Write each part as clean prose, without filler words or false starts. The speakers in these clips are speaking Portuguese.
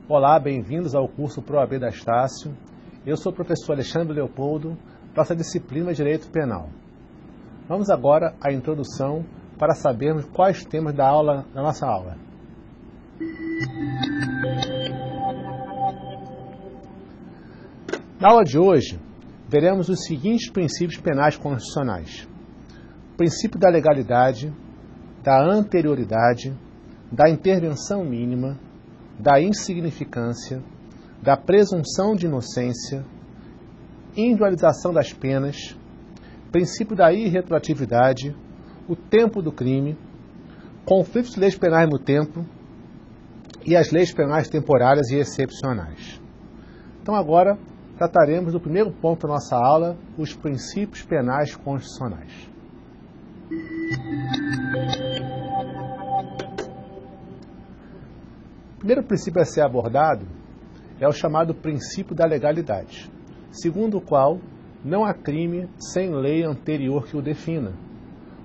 Olá, bem-vindos ao curso ProAB da Estácio. Eu sou o professor Alexandre Leopoldo, para essa disciplina de Direito Penal. Vamos agora à introdução para sabermos quais temas da nossa aula. Na aula de hoje, veremos os seguintes princípios penais constitucionais: o princípio da legalidade, da anterioridade, da intervenção mínima, da insignificância, da presunção de inocência, individualização das penas, princípio da irretroatividade, o tempo do crime, conflitos de leis penais no tempo e as leis penais temporárias e excepcionais. Então agora trataremos do primeiro ponto da nossa aula, os princípios penais constitucionais. O primeiro princípio a ser abordado é o chamado princípio da legalidade, segundo o qual não há crime sem lei anterior que o defina.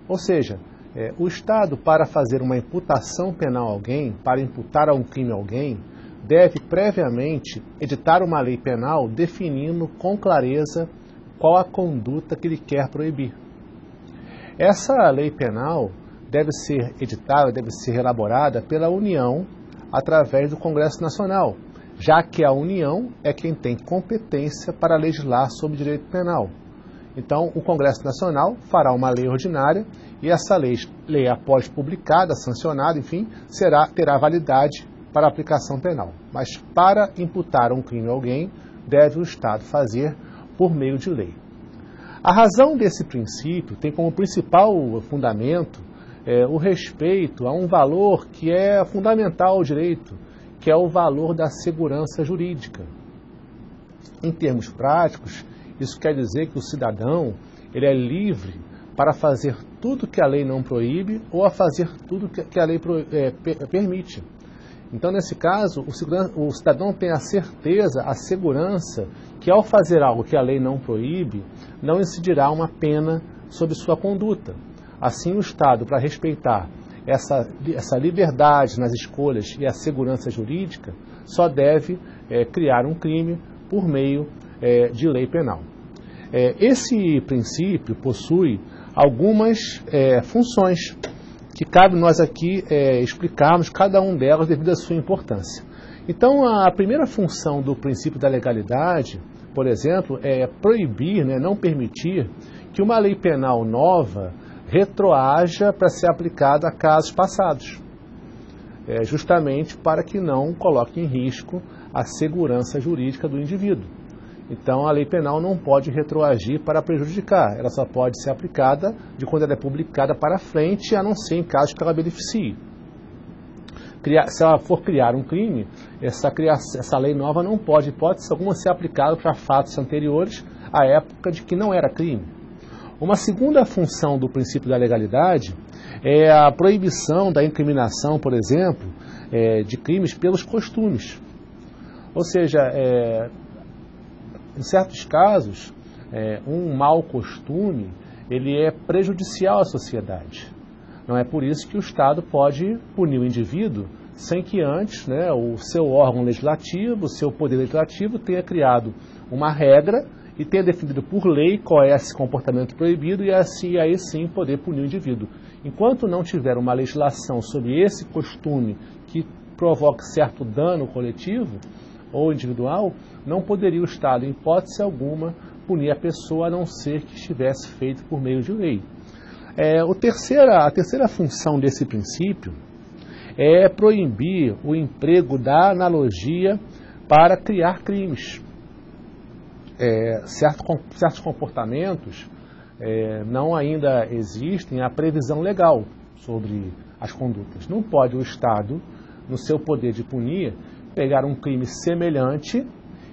Ou seja, o Estado, para fazer uma imputação penal a alguém, para imputar a um crime a alguém, deve previamente editar uma lei penal definindo com clareza qual a conduta que ele quer proibir. Essa lei penal deve ser editada, deve ser elaborada pela União através do Congresso Nacional, já que a União é quem tem competência para legislar sobre direito penal. Então, o Congresso Nacional fará uma lei ordinária e essa lei após publicada, sancionada, enfim, terá validade para aplicação penal. Mas para imputar um crime a alguém, deve o Estado fazer por meio de lei. A razão desse princípio tem como principal fundamento o respeito a um valor que é fundamental ao direito, que é o valor da segurança jurídica. Em termos práticos, isso quer dizer que o cidadão ele é livre para fazer tudo que a lei não proíbe ou a fazer tudo que a lei permite. Então, nesse caso, o cidadão tem a certeza, a segurança, que ao fazer algo que a lei não proíbe, não incidirá uma pena sobre sua conduta. Assim, o Estado, para respeitar essa liberdade nas escolhas e a segurança jurídica, só deve criar um crime por meio de lei penal. Esse princípio possui algumas funções que cabe nós aqui explicarmos cada um delas devido à sua importância. Então, a primeira função do princípio da legalidade, por exemplo, é proibir, não permitir que uma lei penal nova retroaja para ser aplicada a casos passados, justamente para que não coloque em risco a segurança jurídica do indivíduo. Então, a lei penal não pode retroagir para prejudicar, ela só pode ser aplicada de quando ela é publicada para frente, a não ser em casos que ela beneficie. Se ela for criar um crime, essa lei nova não pode, hipótese alguma, ser aplicada para fatos anteriores à época de que não era crime. Uma segunda função do princípio da legalidade é a proibição da incriminação, por exemplo, de crimes pelos costumes. Ou seja, em certos casos, um mau costume ele é prejudicial à sociedade. Não é por isso que o Estado pode punir o indivíduo sem que antes o seu órgão legislativo, o seu poder legislativo tenha criado uma regra e tenha definido por lei qual é esse comportamento proibido e aí sim poder punir o indivíduo. Enquanto não tiver uma legislação sobre esse costume que provoque certo dano coletivo ou individual, não poderia o Estado, em hipótese alguma, punir a pessoa a não ser que estivesse feito por meio de lei. A terceira função desse princípio é proibir o emprego da analogia para criar crimes. Certos comportamentos não ainda existem a previsão legal sobre as condutas. Não pode o Estado, no seu poder de punir, pegar um crime semelhante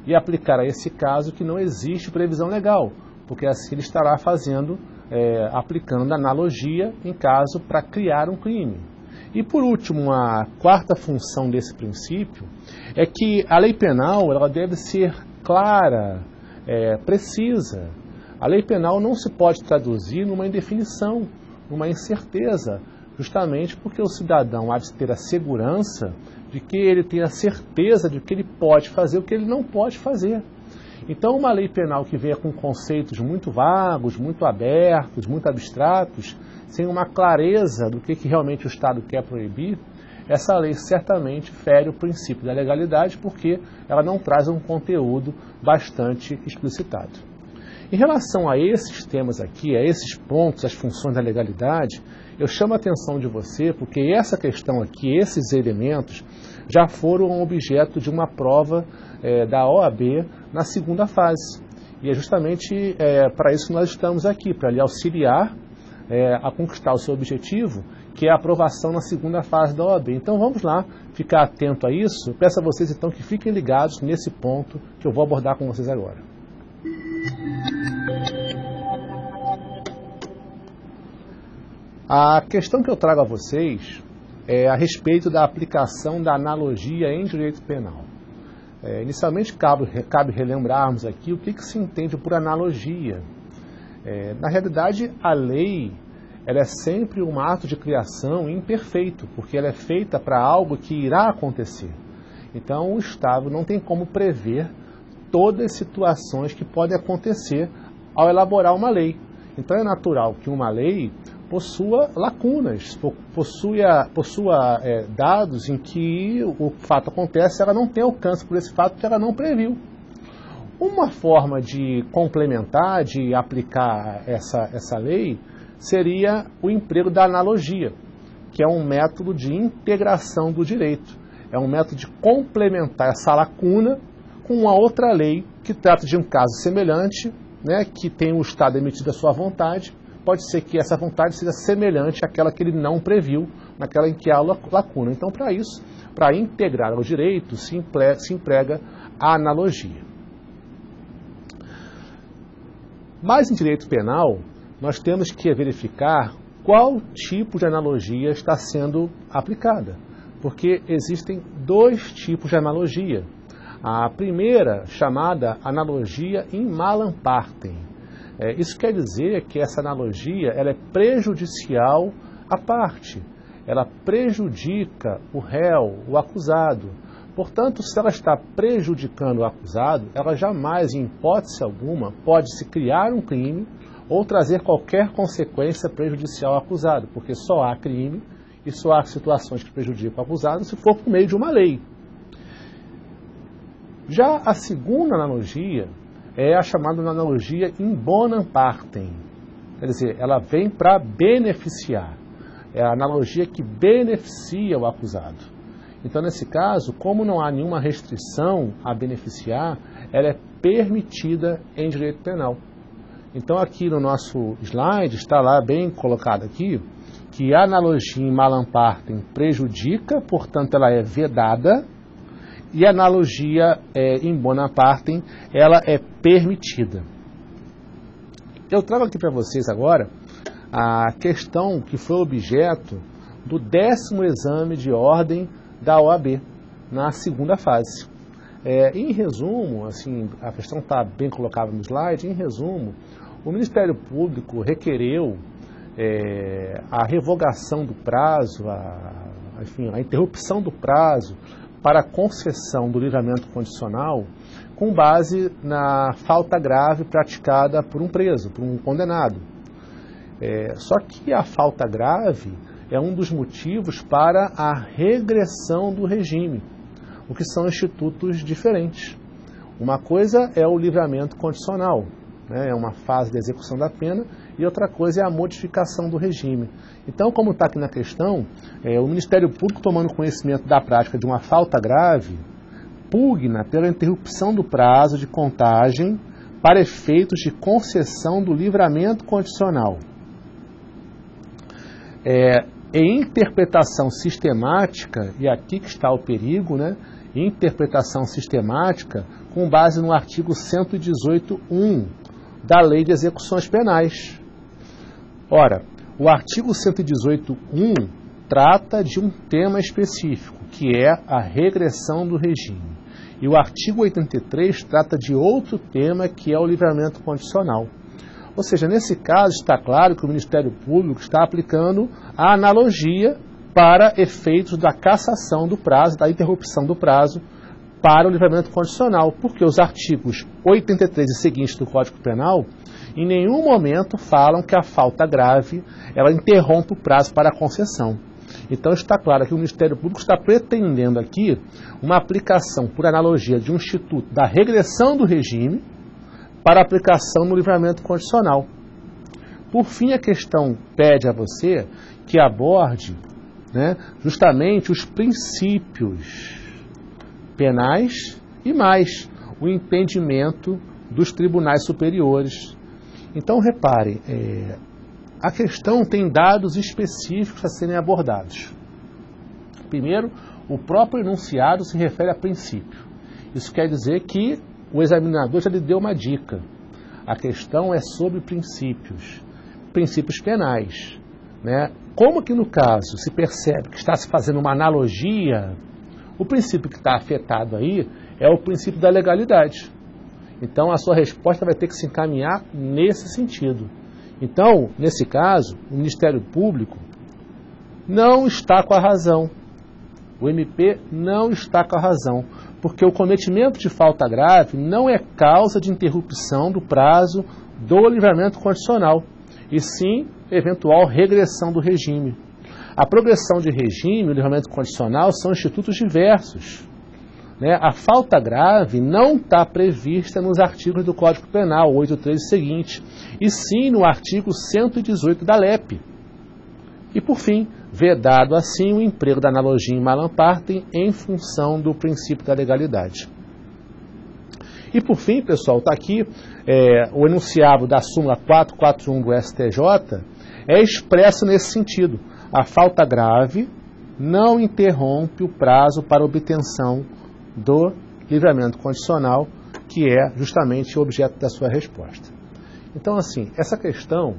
e aplicar a esse caso que não existe previsão legal, porque assim ele estará aplicando analogia em caso para criar um crime. E por último, a quarta função desse princípio é que a lei penal ela deve ser clara, precisa. A lei penal não se pode traduzir numa indefinição, numa incerteza, justamente porque o cidadão há de ter a segurança de que ele tenha a certeza de que ele pode fazer o que ele não pode fazer. Então, uma lei penal que venha com conceitos muito vagos, muito abertos, muito abstratos, sem uma clareza do que realmente o Estado quer proibir, essa lei certamente fere o princípio da legalidade, porque ela não traz um conteúdo bastante explicitado. Em relação a esses temas aqui, a esses pontos, as funções da legalidade, eu chamo a atenção de você porque essa questão aqui, esses elementos, já foram objeto de uma prova da OAB na segunda fase. E é justamente para isso que nós estamos aqui, para lhe auxiliar a conquistar o seu objetivo, que é a aprovação na segunda fase da OAB. Então vamos lá, ficar atento a isso. Peço a vocês então que fiquem ligados nesse ponto que eu vou abordar com vocês agora. A questão que eu trago a vocês é a respeito da aplicação da analogia em direito penal. Inicialmente, cabe relembrarmos aqui o que se entende por analogia. Na realidade, a lei ela é sempre um ato de criação imperfeito, porque ela é feita para algo que irá acontecer. Então, o Estado não tem como prever todas as situações que podem acontecer ao elaborar uma lei. Então, é natural que uma lei possua lacunas, possua dados em que o fato acontece, ela não tem alcance por esse fato que ela não previu. Uma forma de complementar, de aplicar essa lei, seria o emprego da analogia, que é um método de integração do direito. É um método de complementar essa lacuna com uma outra lei que trata de um caso semelhante, né, que tem o Estado emitido a sua vontade. Pode ser que essa vontade seja semelhante àquela que ele não previu, naquela em que há lacuna. Então, para isso, para integrar o direito, se emprega a analogia. Mas em direito penal, nós temos que verificar qual tipo de analogia está sendo aplicada, porque existem dois tipos de analogia. A primeira, chamada analogia in malam partem. Isso quer dizer que essa analogia ela é prejudicial à parte. Ela prejudica o réu, o acusado. Portanto, se ela está prejudicando o acusado, ela jamais, em hipótese alguma, pode se criar um crime ou trazer qualquer consequência prejudicial ao acusado, porque só há crime e só há situações que prejudicam o acusado se for por meio de uma lei. Já a segunda analogia é a chamada analogia in bonam partem, quer dizer, ela vem para beneficiar, é a analogia que beneficia o acusado. Então, nesse caso, como não há nenhuma restrição a beneficiar, ela é permitida em direito penal. Então, aqui no nosso slide, está lá bem colocado aqui, que a analogia in malam partem prejudica, portanto, ela é vedada, e a analogia in bonam partem, ela é permitida. Eu trago aqui para vocês agora a questão que foi objeto do 10º exame de ordem da OAB, na segunda fase. Em resumo, assim, a questão está bem colocada no slide, em resumo, o Ministério Público requereu a revogação do prazo, a interrupção do prazo para a concessão do livramento condicional com base na falta grave praticada por um preso, por um condenado. Só que a falta grave é um dos motivos para a regressão do regime, o que são institutos diferentes. Uma coisa é o livramento condicional, né, é uma fase da execução da pena, e outra coisa é a modificação do regime. Então, como está aqui na questão, o Ministério Público, tomando conhecimento da prática de uma falta grave, pugna pela interrupção do prazo de contagem para efeitos de concessão do livramento condicional. Em interpretação sistemática, e aqui que está o perigo, né? Interpretação sistemática com base no artigo 118.1 da Lei de Execuções Penais. Ora, o artigo 118.1 trata de um tema específico, que é a regressão do regime. E o artigo 83 trata de outro tema, que é o livramento condicional. Ou seja, nesse caso está claro que o Ministério Público está aplicando a analogia para efeitos da cassação do prazo, da interrupção do prazo para o livramento condicional, porque os artigos 83 e seguintes do Código Penal em nenhum momento falam que a falta grave ela interrompe o prazo para a concessão. Então está claro que o Ministério Público está pretendendo aqui uma aplicação por analogia de um instituto da regressão do regime para aplicação no livramento condicional. Por fim, a questão pede a você que aborde, né, justamente os princípios penais e mais o entendimento dos tribunais superiores. Então, reparem, a questão tem dados específicos a serem abordados. Primeiro, o próprio enunciado se refere a princípio. Isso quer dizer que o examinador já lhe deu uma dica. A questão é sobre princípios penais, né? Como que no caso se percebe que está se fazendo uma analogia, o princípio que está afetado aí é o princípio da legalidade. Então a sua resposta vai ter que se encaminhar nesse sentido. Então, nesse caso, o Ministério Público não está com a razão. O MP não está com a razão, porque o cometimento de falta grave não é causa de interrupção do prazo do livramento condicional, e sim eventual regressão do regime. A progressão de regime e o livramento condicional são institutos diversos, né? A falta grave não está prevista nos artigos do Código Penal, 83 e seguinte, e sim no artigo 118 da LEP. E, por fim, vedado assim o emprego da analogia em malam partem em função do princípio da legalidade. E, por fim, pessoal, está aqui o enunciado da súmula 441 do STJ, é expresso nesse sentido. A falta grave não interrompe o prazo para obtenção do livramento condicional, que é justamente o objeto da sua resposta. Então, assim, essa questão,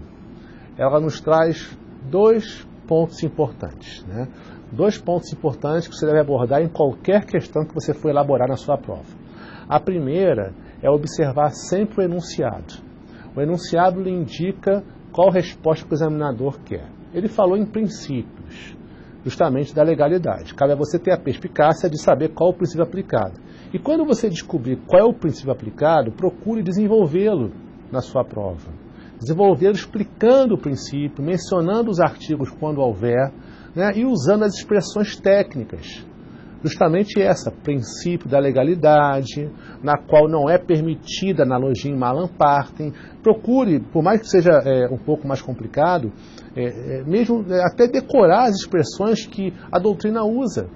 ela nos traz dois pontos importantes, né? Dois pontos importantes que você deve abordar em qualquer questão que você for elaborar na sua prova. A primeira é observar sempre o enunciado. O enunciado lhe indica qual resposta que o examinador quer. Ele falou em princípios, justamente da legalidade. Cabe a você ter a perspicácia de saber qual é o princípio aplicado. E quando você descobrir qual é o princípio aplicado, procure desenvolvê-lo na sua prova. Desenvolvê-lo explicando o princípio, mencionando os artigos quando houver, né, e usando as expressões técnicas. Justamente essa, princípio da legalidade, na qual não é permitida analogia em malam partem. Procure, por mais que seja um pouco mais complicado, mesmo até decorar as expressões que a doutrina usa,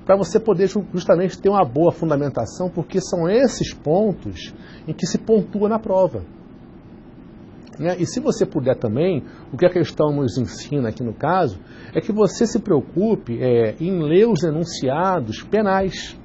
para você poder justamente ter uma boa fundamentação, porque são esses pontos em que se pontua na prova. E se você puder também, o que a questão nos ensina aqui no caso, é que você se preocupe em ler os enunciados penais.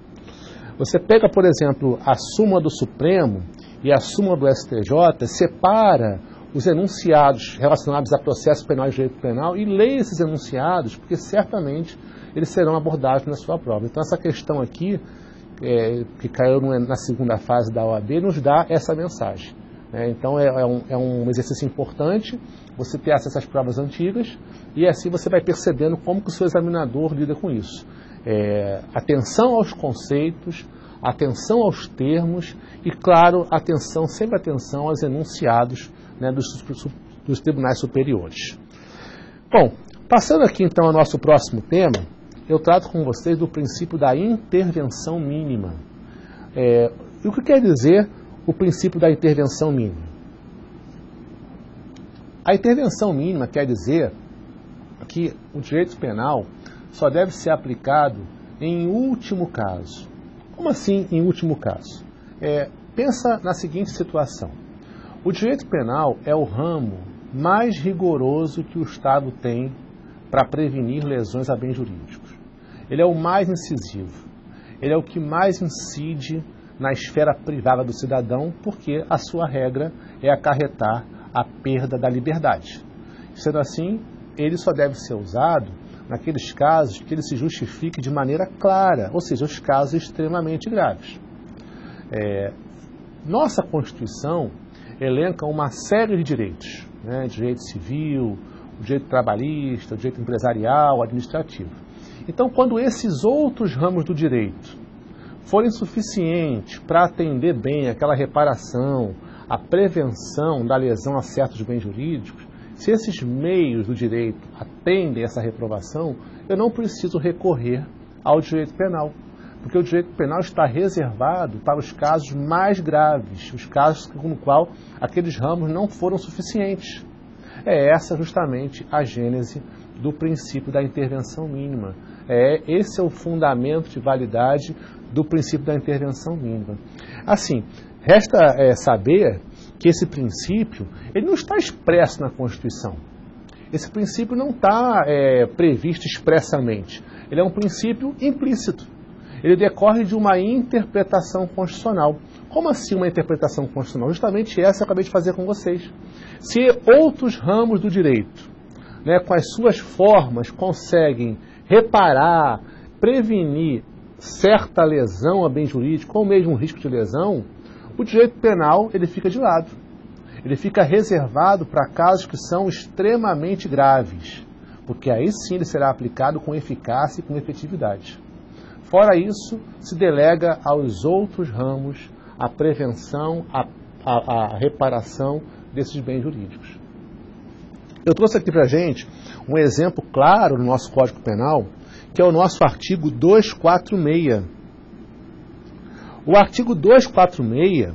Você pega, por exemplo, a súmula do Supremo e a súmula do STJ, separa os enunciados relacionados a processo penal e direito penal e leia esses enunciados, porque certamente eles serão abordados na sua prova. Então essa questão aqui, que caiu na segunda fase da OAB, nos dá essa mensagem. Então é um exercício importante você ter acesso às provas antigas e assim você vai percebendo como que o seu examinador lida com isso. Atenção aos conceitos, atenção aos termos e, claro, sempre atenção aos enunciados, né, dos tribunais superiores. Bom, passando aqui então ao nosso próximo tema, eu trato com vocês do princípio da intervenção mínima. E o que quer dizer o princípio da intervenção mínima? A intervenção mínima quer dizer que o direito penal só deve ser aplicado em último caso. Como assim em último caso? Pensa na seguinte situação. O direito penal é o ramo mais rigoroso que o Estado tem para prevenir lesões a bens jurídicos. Ele é o mais incisivo. Ele é o que mais incide na esfera privada do cidadão, porque a sua regra é acarretar a perda da liberdade. Sendo assim, ele só deve ser usado naqueles casos que ele se justifique de maneira clara, ou seja, os casos extremamente graves. Nossa Constituição, elenca uma série de direitos, né? Direito civil, o direito trabalhista, o direito empresarial, administrativo. Então, quando esses outros ramos do direito forem suficientes para atender bem aquela reparação, a prevenção da lesão a certos bens jurídicos, se esses meios do direito atendem essa reprovação, eu não preciso recorrer ao direito penal, porque o direito penal está reservado para os casos mais graves, os casos no qual aqueles ramos não foram suficientes. É essa justamente a gênese do princípio da intervenção mínima. Esse é o fundamento de validade do princípio da intervenção mínima. Assim, resta saber que esse princípio ele não está expresso na Constituição. Esse princípio não está previsto expressamente. Ele é um princípio implícito. Ele decorre de uma interpretação constitucional. Como assim uma interpretação constitucional? Justamente essa eu acabei de fazer com vocês. Se outros ramos do direito, né, com as suas formas, conseguem reparar, prevenir certa lesão a bem jurídico ou mesmo risco de lesão, o direito penal ele fica de lado. Ele fica reservado para casos que são extremamente graves, porque aí sim ele será aplicado com eficácia e com efetividade. Fora isso, se delega aos outros ramos a prevenção, a reparação desses bens jurídicos. Eu trouxe aqui para a gente um exemplo claro no nosso Código Penal, que é o nosso artigo 246. O artigo 246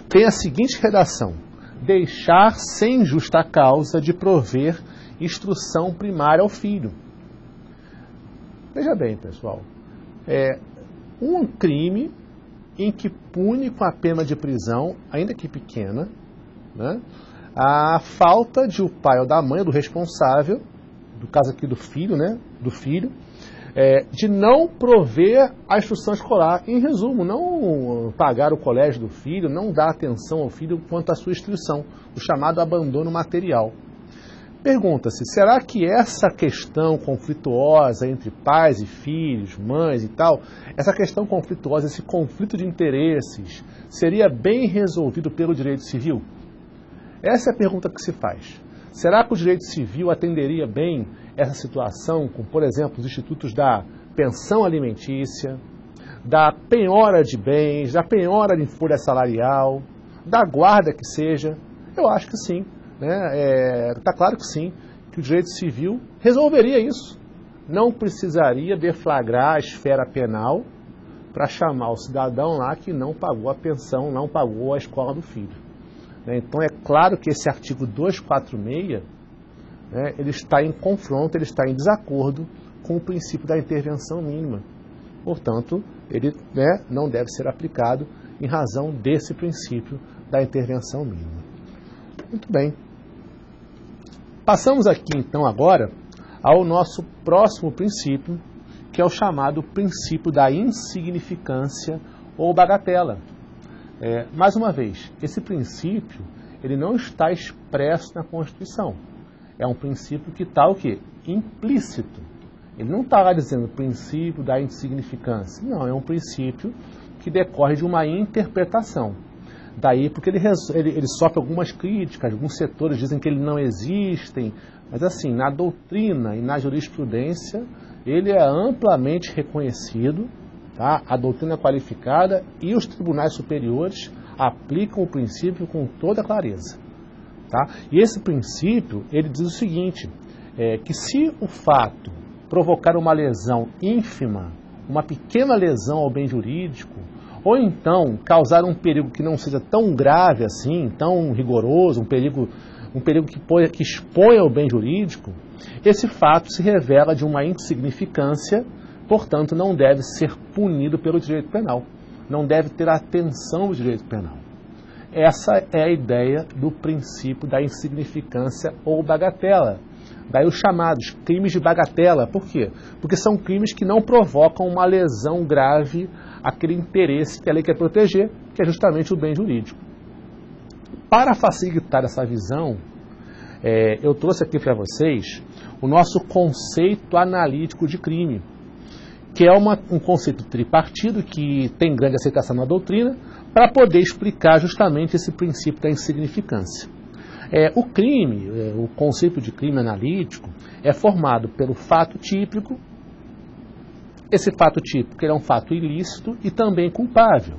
tem a seguinte redação: deixar sem justa causa de prover instrução primária ao filho. Veja bem, pessoal, um crime em que pune com a pena de prisão, ainda que pequena, né, a falta de o pai ou da mãe, do responsável, do caso aqui do filho, né, de não prover a instrução escolar. Em resumo, não pagar o colégio do filho, não dar atenção ao filho quanto à sua instrução, o chamado abandono material. Pergunta-se, será que essa questão conflituosa entre pais e filhos, mães e tal, essa questão conflituosa, esse conflito de interesses, seria bem resolvido pelo direito civil? Essa é a pergunta que se faz. Será que o direito civil atenderia bem essa situação com, por exemplo, os institutos da pensão alimentícia, da penhora de bens, da penhora de folha salarial, da guarda que seja? Eu acho que sim. Está claro que sim, que o direito civil resolveria isso. Não precisaria deflagrar a esfera penal para chamar o cidadão lá que não pagou a pensão, não pagou a escola do filho. Então é claro que esse artigo 246, ele está em confronto, ele está em desacordo com o princípio da intervenção mínima. Portanto, ele não deve ser aplicado em razão desse princípio da intervenção mínima. Muito bem. Passamos aqui, então, agora ao nosso próximo princípio, que é o chamado princípio da insignificância ou bagatela. Mais uma vez, esse princípio ele não está expresso na Constituição. É um princípio que está o quê? Implícito. Ele não está lá dizendo princípio da insignificância. Não, é um princípio que decorre de uma interpretação. Daí porque ele sofre algumas críticas, alguns setores dizem que ele não existem, mas assim, na doutrina e na jurisprudência, ele é amplamente reconhecido, tá? A doutrina qualificada e os tribunais superiores aplicam o princípio com toda clareza. Tá? E esse princípio, ele diz o seguinte, que se o fato provocar uma lesão ínfima, uma pequena lesão ao bem jurídico, ou então causar um perigo que não seja tão grave assim, tão rigoroso, um perigo que exponha o bem jurídico, esse fato se revela de uma insignificância, portanto não deve ser punido pelo direito penal, não deve ter a atenção do direito penal. Essa é a ideia do princípio da insignificância ou bagatela. Daí os chamados crimes de bagatela. Por quê? Porque são crimes que não provocam uma lesão grave àquele interesse que a lei quer proteger, que é justamente o bem jurídico. Para facilitar essa visão, eu trouxe aqui para vocês o nosso conceito analítico de crime, que é um conceito tripartido que tem grande aceitação na doutrina, para poder explicar justamente esse princípio da insignificância. O crime, o conceito de crime analítico, é formado pelo fato típico. Esse fato típico é um fato ilícito e também culpável.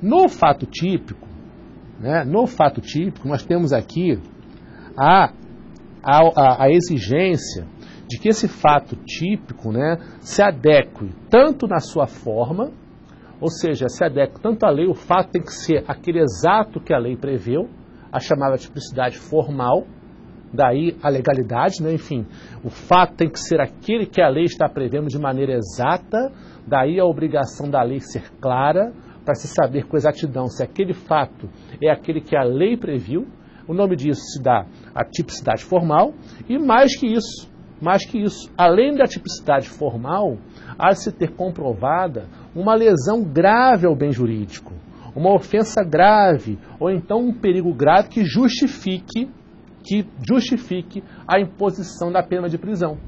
No fato típico, nós temos aqui a exigência de que esse fato típico, se adeque tanto na sua forma, ou seja, se adeque tanto à lei, o fato tem que ser aquele exato que a lei preveu, a chamada tipicidade formal, daí a legalidade, enfim, o fato tem que ser aquele que a lei está prevendo de maneira exata, daí a obrigação da lei ser clara, para se saber com exatidão se aquele fato é aquele que a lei previu. O nome disso se dá a tipicidade formal, e mais que isso, além da tipicidade formal, há de se ter comprovada uma lesão grave ao bem jurídico, uma ofensa grave, ou então um perigo grave que justifique a imposição da pena de prisão.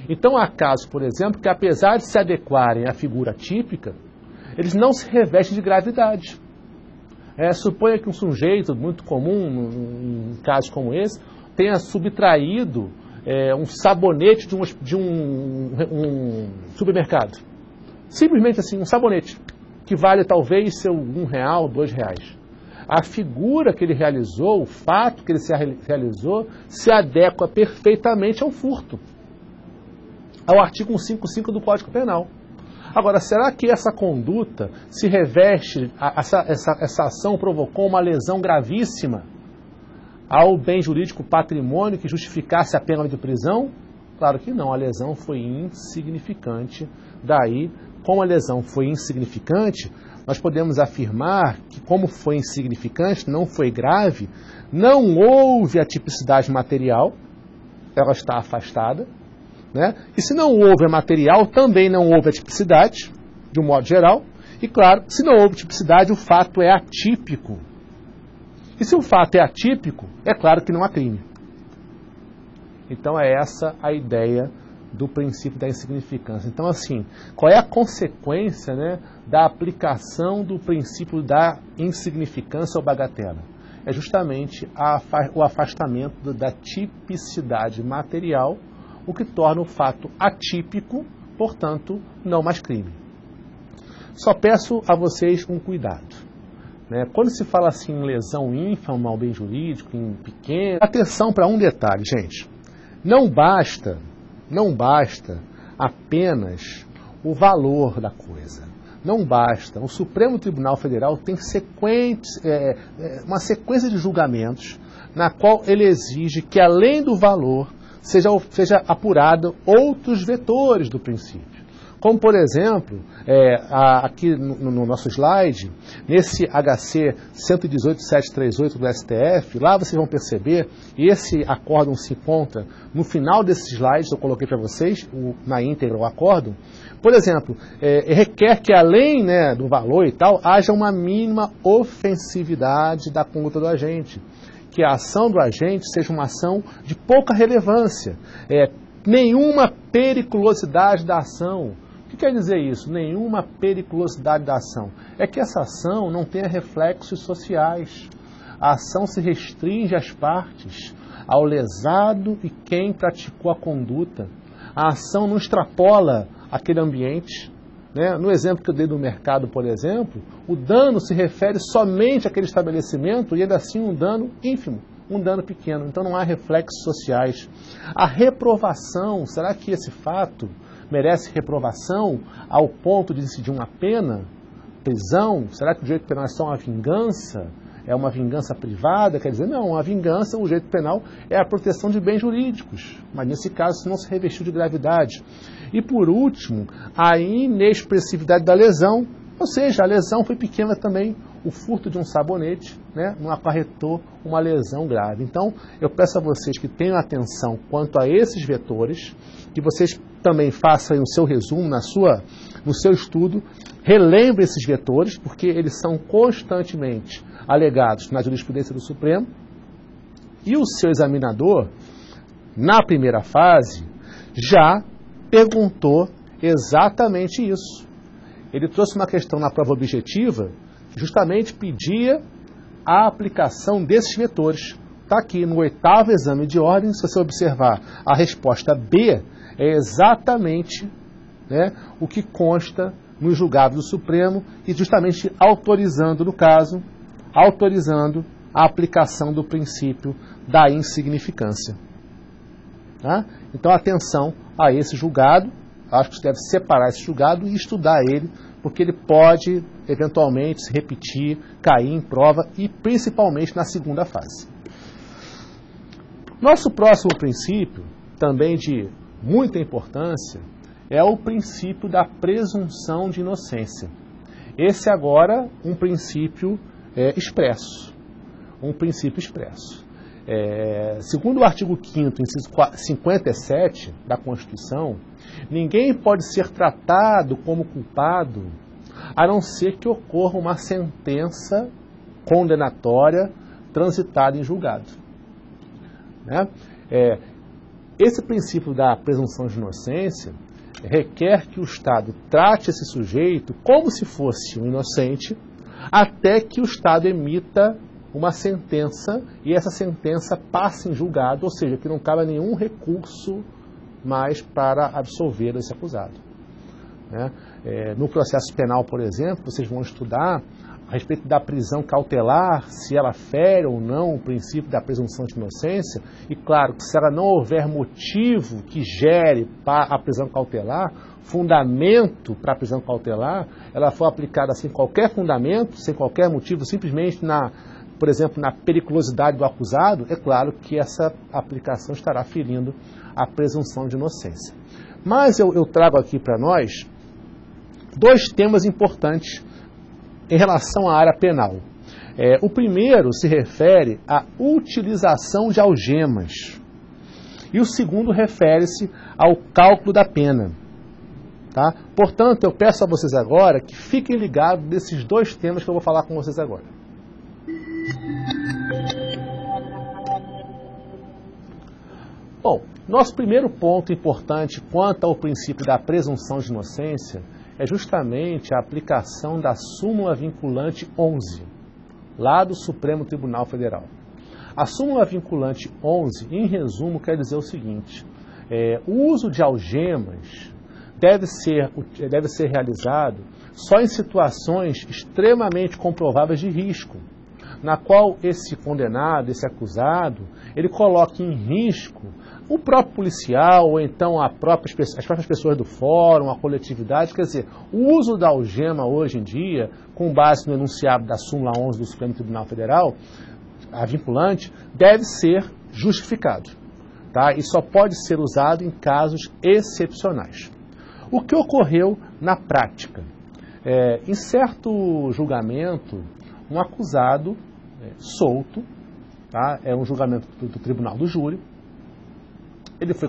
Então há casos, por exemplo, que apesar de se adequarem à figura típica, eles não se revestem de gravidade. Suponha que um sujeito muito comum, em casos como esse, tenha subtraído um sabonete de um supermercado. Simplesmente assim, um sabonete, que vale talvez seu R$1, R$2. A figura que ele realizou, o fato que ele realizou, se adequa perfeitamente ao furto, ao artigo 155 do Código Penal. Agora, será que essa conduta se reveste, essa ação provocou uma lesão gravíssima ao bem jurídico patrimônio que justificasse a pena de prisão? Claro que não, a lesão foi insignificante. Daí, como a lesão foi insignificante, nós podemos afirmar que, como foi insignificante, não foi grave, não houve a tipicidade material, ela está afastada. E se não houve a material, também não houve a tipicidade, de um modo geral. E claro, se não houve tipicidade, o fato é atípico. E se o fato é atípico, é claro que não há crime. Então é essa a ideia do princípio da insignificância. Então, assim, qual é a consequência da aplicação do princípio da insignificância ou bagatela? É justamente o afastamento da tipicidade material, o que torna o fato atípico, portanto, não mais crime. Só peço a vocês um cuidado. Quando se fala assim em lesão ínfima ao bem jurídico, em pequeno, atenção para um detalhe, gente. Não basta apenas o valor da coisa. Não basta. O Supremo Tribunal Federal tem uma sequência de julgamentos na qual ele exige que, além do valor, seja apurado outros vetores do princípio. Como, por exemplo, aqui no nosso slide, nesse HC 118.738 do STF, lá vocês vão perceber, e esse acórdão se encontra no final desses slides, eu coloquei para vocês, na íntegra o acórdão. Por exemplo, requer que, além do valor e tal, haja uma mínima ofensividade da conduta do agente, que a ação do agente seja uma ação de pouca relevância, nenhuma periculosidade da ação. O que quer dizer isso? Nenhuma periculosidade da ação. É que essa ação não tenha reflexos sociais. A ação se restringe às partes, ao lesado e quem praticou a conduta. A ação não extrapola aquele ambiente. No exemplo que eu dei do mercado, por exemplo, o dano se refere somente àquele estabelecimento e ainda assim um dano ínfimo, um dano pequeno. Então não há reflexos sociais. A reprovação, será que esse fato merece reprovação ao ponto de decidir uma pena, prisão? Será que o direito penal é só uma vingança? É uma vingança privada? Quer dizer, não, a vingança, o direito penal é a proteção de bens jurídicos, mas nesse caso não se revestiu de gravidade. E por último, a inexpressividade da lesão, ou seja, a lesão foi pequena também, o furto de um sabonete não acarretou uma lesão grave. Então, eu peço a vocês que tenham atenção quanto a esses vetores, que vocês também façam o seu resumo no seu estudo, relembrem esses vetores, porque eles são constantemente alegados na jurisprudência do Supremo, e o seu examinador, na primeira fase, já perguntou exatamente isso. Ele trouxe uma questão na prova objetiva, justamente pedia a aplicação desses vetores. Está aqui no 8º exame de ordem, se você observar a resposta B, é exatamente, né, o que consta no julgado do Supremo e justamente autorizando, no caso, autorizando a aplicação do princípio da insignificância. Tá? Então, atenção a esse julgado. Acho que você deve separar esse julgado e estudar ele, porque ele pode, eventualmente, se repetir, cair em prova e principalmente na segunda fase. Nosso próximo princípio, também de muita importância, é o princípio da presunção de inocência. Esse agora um princípio expresso. Um princípio expresso. Segundo o artigo 5º, inciso 57 da Constituição, ninguém pode ser tratado como culpado a não ser que ocorra uma sentença condenatória transitada em julgado. Né? Esse princípio da presunção de inocência requer que o Estado trate esse sujeito como se fosse um inocente até que o Estado emita uma sentença e essa sentença passe em julgado, ou seja, que não cabe nenhum recurso mais para absolver esse acusado. Né? No processo penal, por exemplo, vocês vão estudar a respeito da prisão cautelar, se ela fere ou não o princípio da presunção de inocência, e claro, que se ela não houver motivo que gere a prisão cautelar, fundamento para a prisão cautelar, ela for aplicada sem qualquer fundamento, sem qualquer motivo, simplesmente por exemplo, na periculosidade do acusado, é claro que essa aplicação estará ferindo a presunção de inocência. Mas eu trago aqui para nós dois temas importantes em relação à área penal. O primeiro se refere à utilização de algemas e o segundo refere-se ao cálculo da pena. Tá? Portanto, eu peço a vocês agora que fiquem ligados nesses dois temas que eu vou falar com vocês agora. Bom, nosso primeiro ponto importante quanto ao princípio da presunção de inocência é justamente a aplicação da súmula vinculante 11, lá do Supremo Tribunal Federal. A súmula vinculante 11, em resumo, quer dizer o seguinte: o uso de algemas deve ser realizado só em situações extremamente comprováveis de risco, na qual esse condenado, esse acusado, ele coloca em risco o próprio policial ou então as próprias pessoas do fórum, a coletividade. Quer dizer, o uso da algema hoje em dia, com base no enunciado da súmula 11 do Supremo Tribunal Federal, a vinculante, deve ser justificado. Tá? E só pode ser usado em casos excepcionais. O que ocorreu na prática? Em certo julgamento, um acusado solto, tá? É um julgamento do Tribunal do Júri, ele foi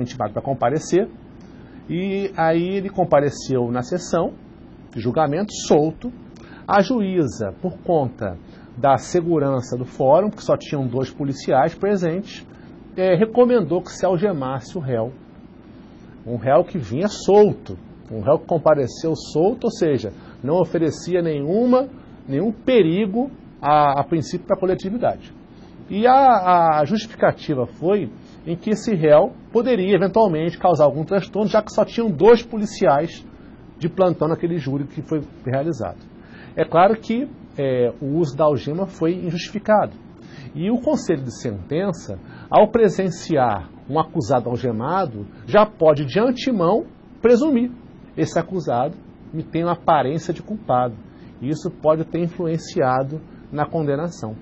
intimado para comparecer, e aí ele compareceu na sessão de julgamento solto. A juíza, por conta da segurança do fórum, que só tinham 2 policiais presentes, recomendou que se algemasse o réu. Um réu que vinha solto, um réu que compareceu solto, ou seja, não oferecia nenhum perigo a princípio para a coletividade. E a justificativa foi em que esse réu poderia eventualmente causar algum transtorno, já que só tinham 2 policiais de plantão naquele júri que foi realizado. É claro que o uso da algema foi injustificado. E o Conselho de Sentença, ao presenciar um acusado algemado, já pode de antemão presumir: esse acusado me tem uma aparência de culpado. E isso pode ter influenciado na condenação,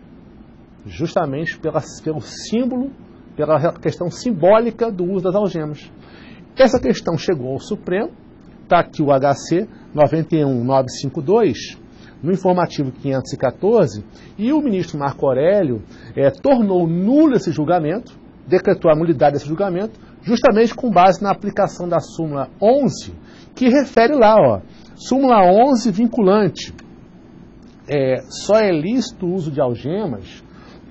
justamente pelo símbolo, pela questão simbólica do uso das algemas. Essa questão chegou ao Supremo, está aqui o HC 91952, no informativo 514, e o ministro Marco Aurélio tornou nulo esse julgamento, decretou a nulidade desse julgamento, justamente com base na aplicação da súmula 11, que refere lá, súmula 11 vinculante. Só é lícito o uso de algemas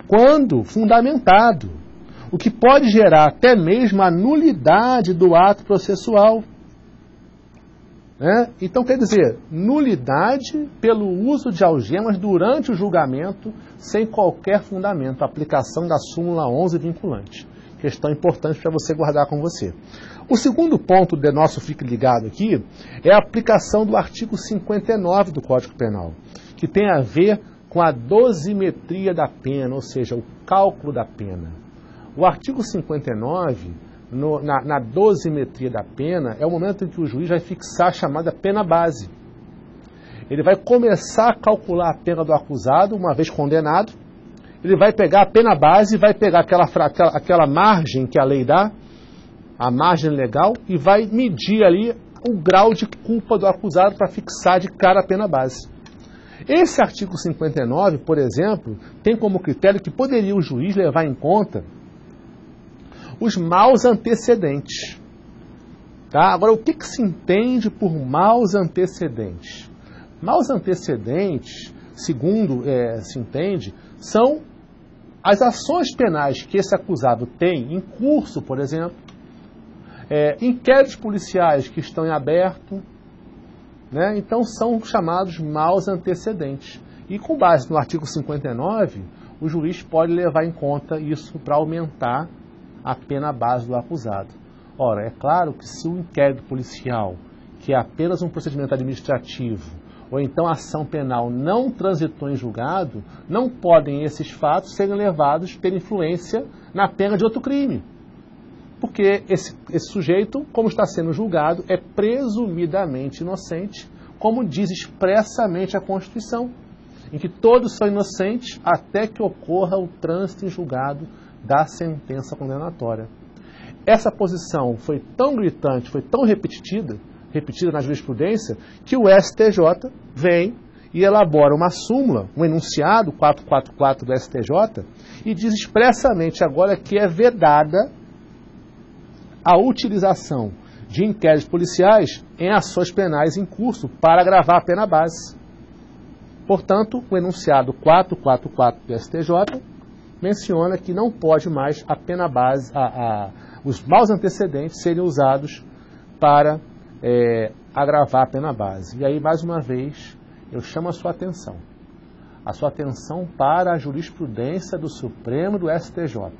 quando fundamentado. o que pode gerar até mesmo a nulidade do ato processual. Então, quer dizer, nulidade pelo uso de algemas durante o julgamento sem qualquer fundamento, aplicação da súmula 11 vinculante. Questão importante para você guardar com você. O segundo ponto de nosso Fique Ligado aqui é a aplicação do artigo 59 do Código Penal, que tem a ver com a dosimetria da pena, ou seja, o cálculo da pena. O artigo 59, na dosimetria da pena, é o momento em que o juiz vai fixar a chamada pena base. Ele vai começar a calcular a pena do acusado, uma vez condenado. Ele vai pegar a pena base, vai pegar aquela margem que a lei dá, a margem legal, e vai medir ali o grau de culpa do acusado para fixar de cara a pena base. Esse artigo 59, por exemplo, tem como critério que poderia o juiz levar em conta os maus antecedentes. Tá? Agora, o que se entende por maus antecedentes? Maus antecedentes, segundo se entende, são as ações penais que esse acusado tem em curso, por exemplo, inquéritos policiais que estão em aberto, então são chamados maus antecedentes. E com base no artigo 59, o juiz pode levar em conta isso para aumentar a pena base do acusado. Ora, é claro que se o inquérito policial, que é apenas um procedimento administrativo, ou então a ação penal não transitou em julgado, não podem esses fatos serem levados ter influência na pena de outro crime. Porque esse sujeito, como está sendo julgado, é presumidamente inocente, como diz expressamente a Constituição, em que todos são inocentes até que ocorra o trânsito em julgado da sentença condenatória. Essa posição foi tão gritante, foi tão repetida na jurisprudência, que o STJ vem e elabora uma súmula, um enunciado 444 do STJ, e diz expressamente agora que é vedada a utilização de inquéritos policiais em ações penais em curso para agravar a pena base. Portanto, o enunciado 444 do STJ menciona que não pode mais a pena base, os maus antecedentes serem usados para agravar a pena base. E aí, mais uma vez, eu chamo a sua atenção para a jurisprudência do Supremo e do STJ.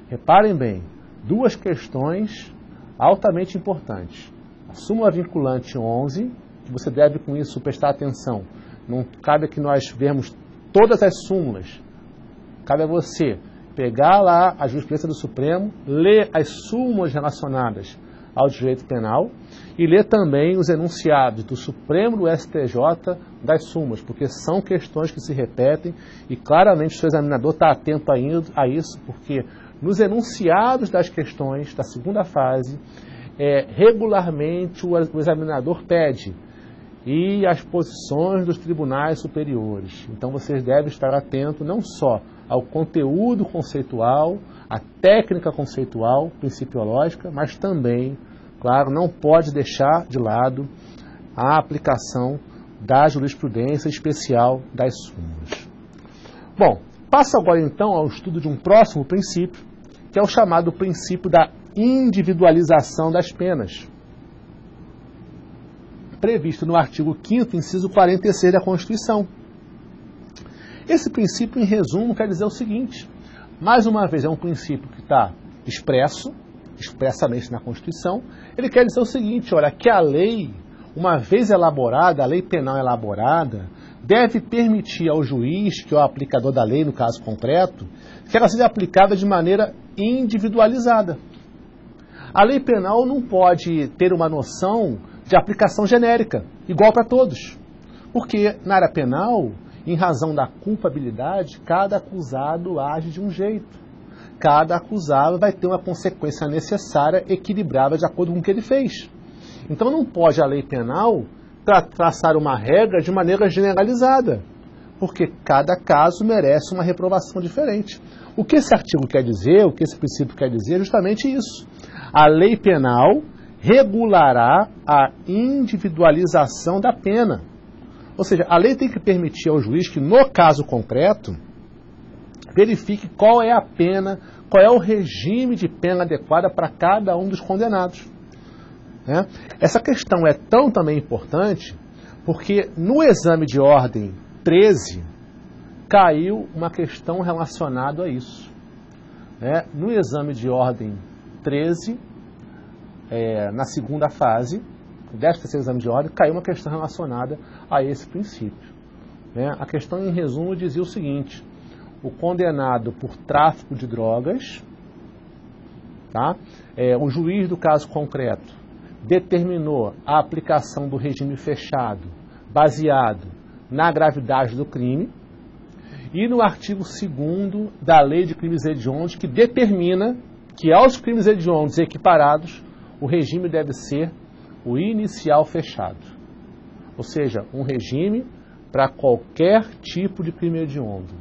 Reparem bem, duas questões altamente importantes. A súmula vinculante 11, que você deve com isso prestar atenção. Não cabe que nós vermos todas as súmulas. Cabe a você pegar lá a jurisprudência do Supremo, ler as súmulas relacionadas ao direito penal e ler também os enunciados do Supremo e do STJ das súmulas, porque são questões que se repetem e claramente o seu examinador está atento a isso, porque nos enunciados das questões da segunda fase, regularmente o examinador pede e as posições dos tribunais superiores. Então vocês devem estar atentos não só ao conteúdo conceitual, à técnica conceitual, principiológica, mas também, claro, não pode deixar de lado a aplicação da jurisprudência especial das súmulas. Bom, passo agora então ao estudo de um próximo princípio, que é o chamado princípio da individualização das penas, previsto no artigo 5º, inciso 46 da Constituição. Esse princípio, em resumo, quer dizer o seguinte: mais uma vez, é um princípio que está expressamente na Constituição. Ele quer dizer o seguinte: olha, que a lei, uma vez elaborada, a lei penal elaborada, deve permitir ao juiz, que é o aplicador da lei, no caso concreto, que ela seja aplicada de maneira individualizada. A lei penal não pode ter uma noção de aplicação genérica, igual para todos. Porque na área penal, em razão da culpabilidade, cada acusado age de um jeito. Cada acusado vai ter uma consequência necessária, equilibrada de acordo com o que ele fez. Então não pode a lei penal traçar uma regra de maneira generalizada, porque cada caso merece uma reprovação diferente. O que esse artigo quer dizer, o que esse princípio quer dizer é justamente isso. A lei penal regulará a individualização da pena. Ou seja, a lei tem que permitir ao juiz que, no caso concreto, verifique qual é a pena, qual é o regime de pena adequada para cada um dos condenados. Né? Essa questão é tão também importante porque no exame de ordem 13 caiu uma questão relacionada a isso. Né? No exame de ordem 13, na segunda fase, 13º exame de ordem, caiu uma questão relacionada a esse princípio. Né? A questão, em resumo, dizia o seguinte: o condenado por tráfico de drogas, tá? O juiz do caso concreto determinou a aplicação do regime fechado baseado na gravidade do crime e no artigo 2º da Lei de Crimes Hediondos, que determina que aos crimes hediondos equiparados o regime deve ser o inicial fechado, ou seja, um regime para qualquer tipo de crime hediondo.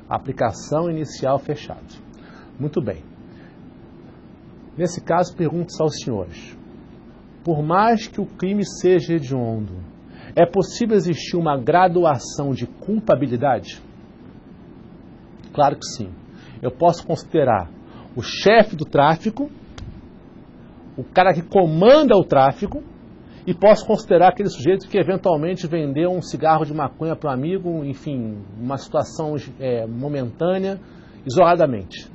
Aplicação inicial fechada. Muito bem. Nesse caso, pergunto aos senhores: por mais que o crime seja hediondo, é possível existir uma graduação de culpabilidade? Claro que sim. Eu posso considerar o chefe do tráfico, o cara que comanda o tráfico, e posso considerar aquele sujeito que eventualmente vendeu um cigarro de maconha para um amigo, enfim, uma situação momentânea, isoladamente.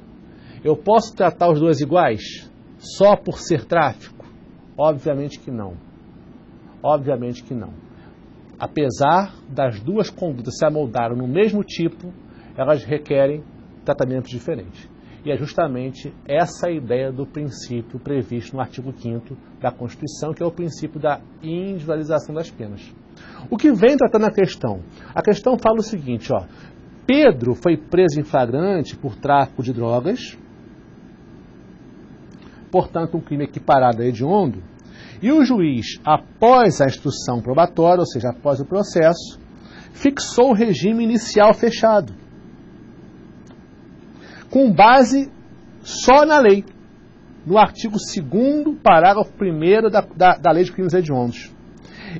Eu posso tratar os dois iguais só por ser tráfico? Obviamente que não. Obviamente que não. Apesar das duas condutas se amoldarem no mesmo tipo, elas requerem tratamento diferente. E é justamente essa a ideia do princípio previsto no artigo 5º da Constituição, que é o princípio da individualização das penas. O que vem tratando a questão? A questão fala o seguinte, ó: Pedro foi preso em flagrante por tráfico de drogas, portanto um crime equiparado a hediondo, e o juiz, após a instrução probatória, ou seja, após o processo, fixou o regime inicial fechado, com base só na lei, no artigo 2º, parágrafo 1º da Lei de Crimes Hediondos.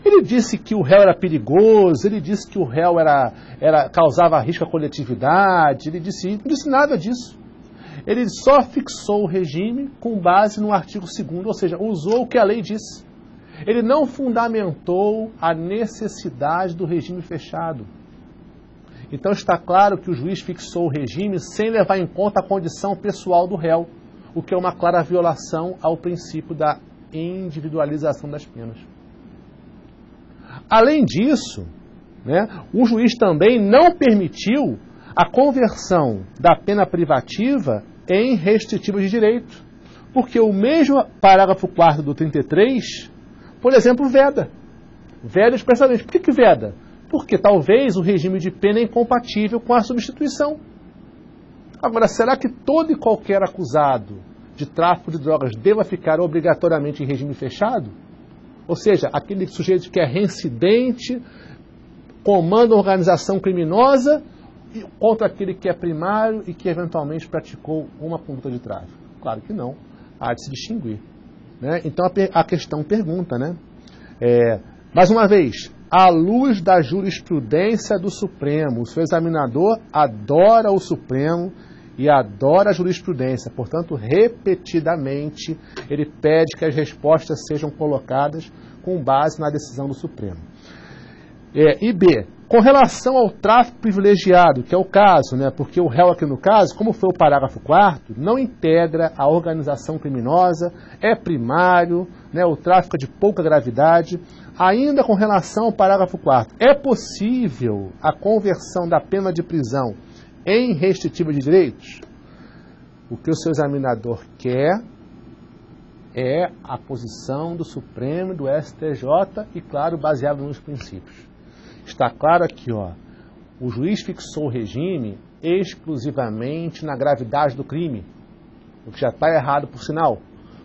Ele disse que o réu era perigoso, ele disse que o réu causava risco à coletividade, não disse nada disso. Ele só fixou o regime com base no artigo 2º, ou seja, usou o que a lei disse. Ele não fundamentou a necessidade do regime fechado. Então está claro que o juiz fixou o regime sem levar em conta a condição pessoal do réu, o que é uma clara violação ao princípio da individualização das penas. Além disso, né, o juiz também não permitiu a conversão da pena privativa em restritiva de direito, porque o mesmo parágrafo 4º do 33, por exemplo, veda. Veda expressamente. Por que veda? Porque talvez o regime de pena é incompatível com a substituição. Agora, será que todo e qualquer acusado de tráfico de drogas deva ficar obrigatoriamente em regime fechado? Ou seja, aquele sujeito que é reincidente, comanda uma organização criminosa, contra aquele que é primário e que eventualmente praticou uma conduta de tráfico? Claro que não. Há de se distinguir. Né? Então a questão pergunta, né? Mais uma vez, à luz da jurisprudência do Supremo, o seu examinador adora o Supremo e adora a jurisprudência, portanto, repetidamente, ele pede que as respostas sejam colocadas com base na decisão do Supremo. E B, com relação ao tráfico privilegiado, que é o caso, né, porque o réu aqui no caso, como foi o parágrafo 4º, não integra a organização criminosa, é primário, né, o tráfico é de pouca gravidade. Ainda com relação ao parágrafo 4º, é possível a conversão da pena de prisão em restritiva de direitos? O que o seu examinador quer é a posição do Supremo, do STJ e, claro, baseado nos princípios. Está claro aqui, ó, o juiz fixou o regime exclusivamente na gravidade do crime, o que já está errado, por sinal,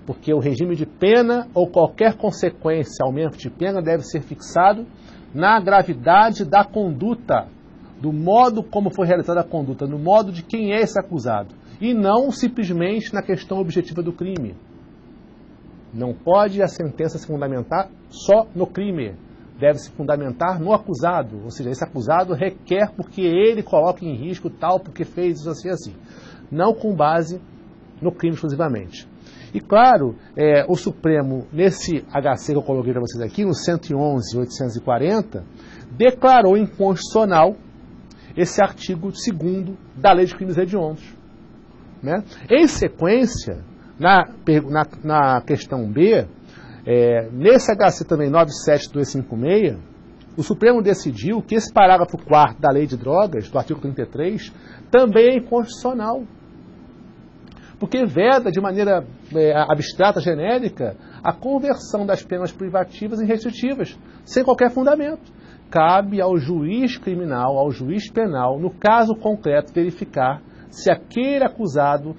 porque o regime de pena ou qualquer consequência, aumento de pena, deve ser fixado na gravidade da conduta, do modo como foi realizada a conduta, no modo de quem é esse acusado, e não simplesmente na questão objetiva do crime. Não pode a sentença se fundamentar só no crime, deve se fundamentar no acusado, ou seja, esse acusado requer porque ele coloca em risco tal, porque fez isso assim, assim. Não com base no crime exclusivamente. E claro, o Supremo, nesse HC que eu coloquei para vocês aqui, no 111.840, declarou inconstitucional esse artigo 2º da Lei de Crimes Hediondos. Né? Em sequência, na questão B, nesse HC também 97256, o Supremo decidiu que esse parágrafo 4º da Lei de Drogas, do artigo 33, também é inconstitucional. Porque veda de maneira abstrata, genérica, a conversão das penas privativas em restritivas, sem qualquer fundamento. Cabe ao juiz criminal, ao juiz penal, no caso concreto, verificar se aquele acusado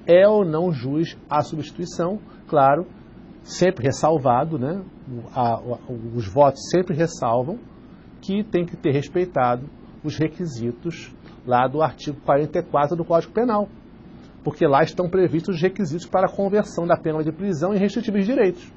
é ou não jus à substituição, claro, sempre ressalvado, né? Os votos sempre ressalvam que tem que ter respeitado os requisitos lá do artigo 44 do Código Penal, porque lá estão previstos os requisitos para a conversão da pena de prisão em restritivos direitos.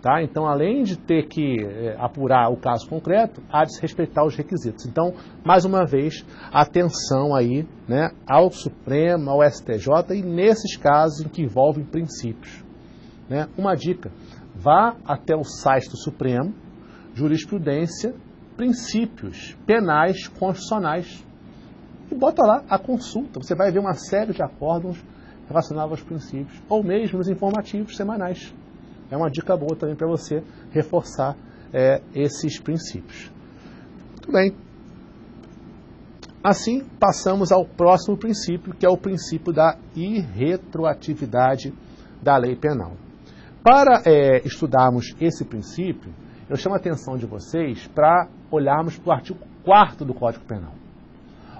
Tá? Então, além de ter que apurar o caso concreto, há de se respeitar os requisitos. Então, mais uma vez, atenção aí, né, ao Supremo, ao STJ e nesses casos em que envolvem princípios. Né? Uma dica, vá até o site do Supremo, jurisprudência, princípios penais constitucionais, e bota lá a consulta. Você vai ver uma série de acórdãos relacionados aos princípios, ou mesmo os informativos semanais. É uma dica boa também para você reforçar esses princípios. Muito bem. Assim, passamos ao próximo princípio, que é o princípio da irretroatividade da lei penal. Para estudarmos esse princípio, eu chamo a atenção de vocês para olharmos para o artigo 4º do Código Penal.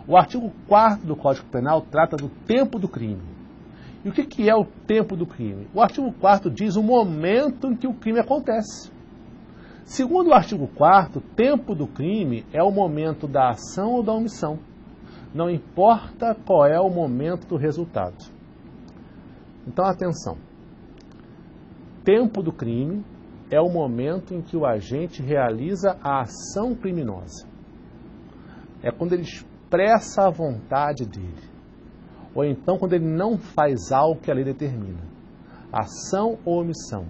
O artigo 4º do Código Penal trata do tempo do crime. E o que é o tempo do crime? O artigo 4º diz o momento em que o crime acontece. Segundo o artigo 4º, o tempo do crime é o momento da ação ou da omissão. Não importa qual é o momento do resultado. Então, atenção. Tempo do crime é o momento em que o agente realiza a ação criminosa. É quando ele expressa a vontade dele. Ou então quando ele não faz algo que a lei determina. Ação ou omissão.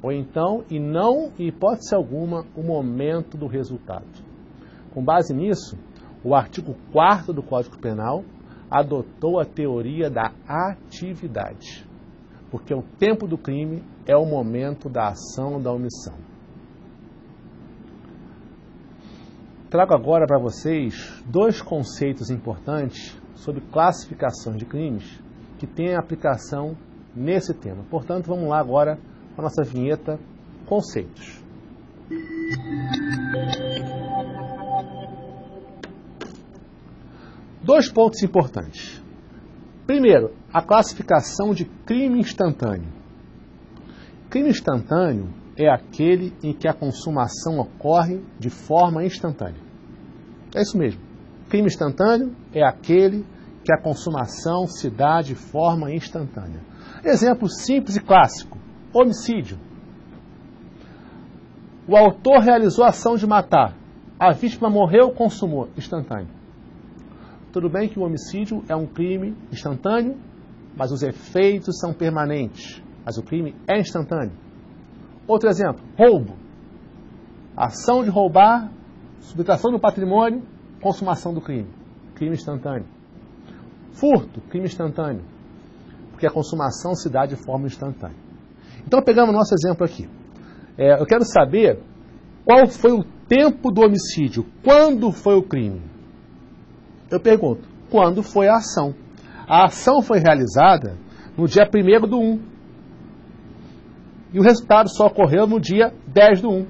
Ou então, e não, em hipótese alguma, o momento do resultado. Com base nisso, o artigo 4º do Código Penal adotou a teoria da atividade. Porque o tempo do crime é o momento da ação ou da omissão. Trago agora para vocês dois conceitos importantes sobre classificação de crimes que têm aplicação nesse tema. Portanto, vamos lá agora com a nossa vinheta Conceitos. Dois pontos importantes. Primeiro, a classificação de crime instantâneo. Crime instantâneo é aquele em que a consumação ocorre de forma instantânea. É isso mesmo. Crime instantâneo é aquele que a consumação se dá de forma instantânea. Exemplo simples e clássico: homicídio. O autor realizou a ação de matar. A vítima morreu, consumou. Instantâneo. Tudo bem que o homicídio é um crime instantâneo, mas os efeitos são permanentes. Mas o crime é instantâneo. Outro exemplo: roubo. Ação de roubar, subtração do patrimônio, consumação do crime. Crime instantâneo. Furto, crime instantâneo, porque a consumação se dá de forma instantânea. Então, pegamos o nosso exemplo aqui. Eu quero saber qual foi o tempo do homicídio, quando foi o crime. Eu pergunto, quando foi a ação? A ação foi realizada no dia 1º/1. E o resultado só ocorreu no dia 10/1.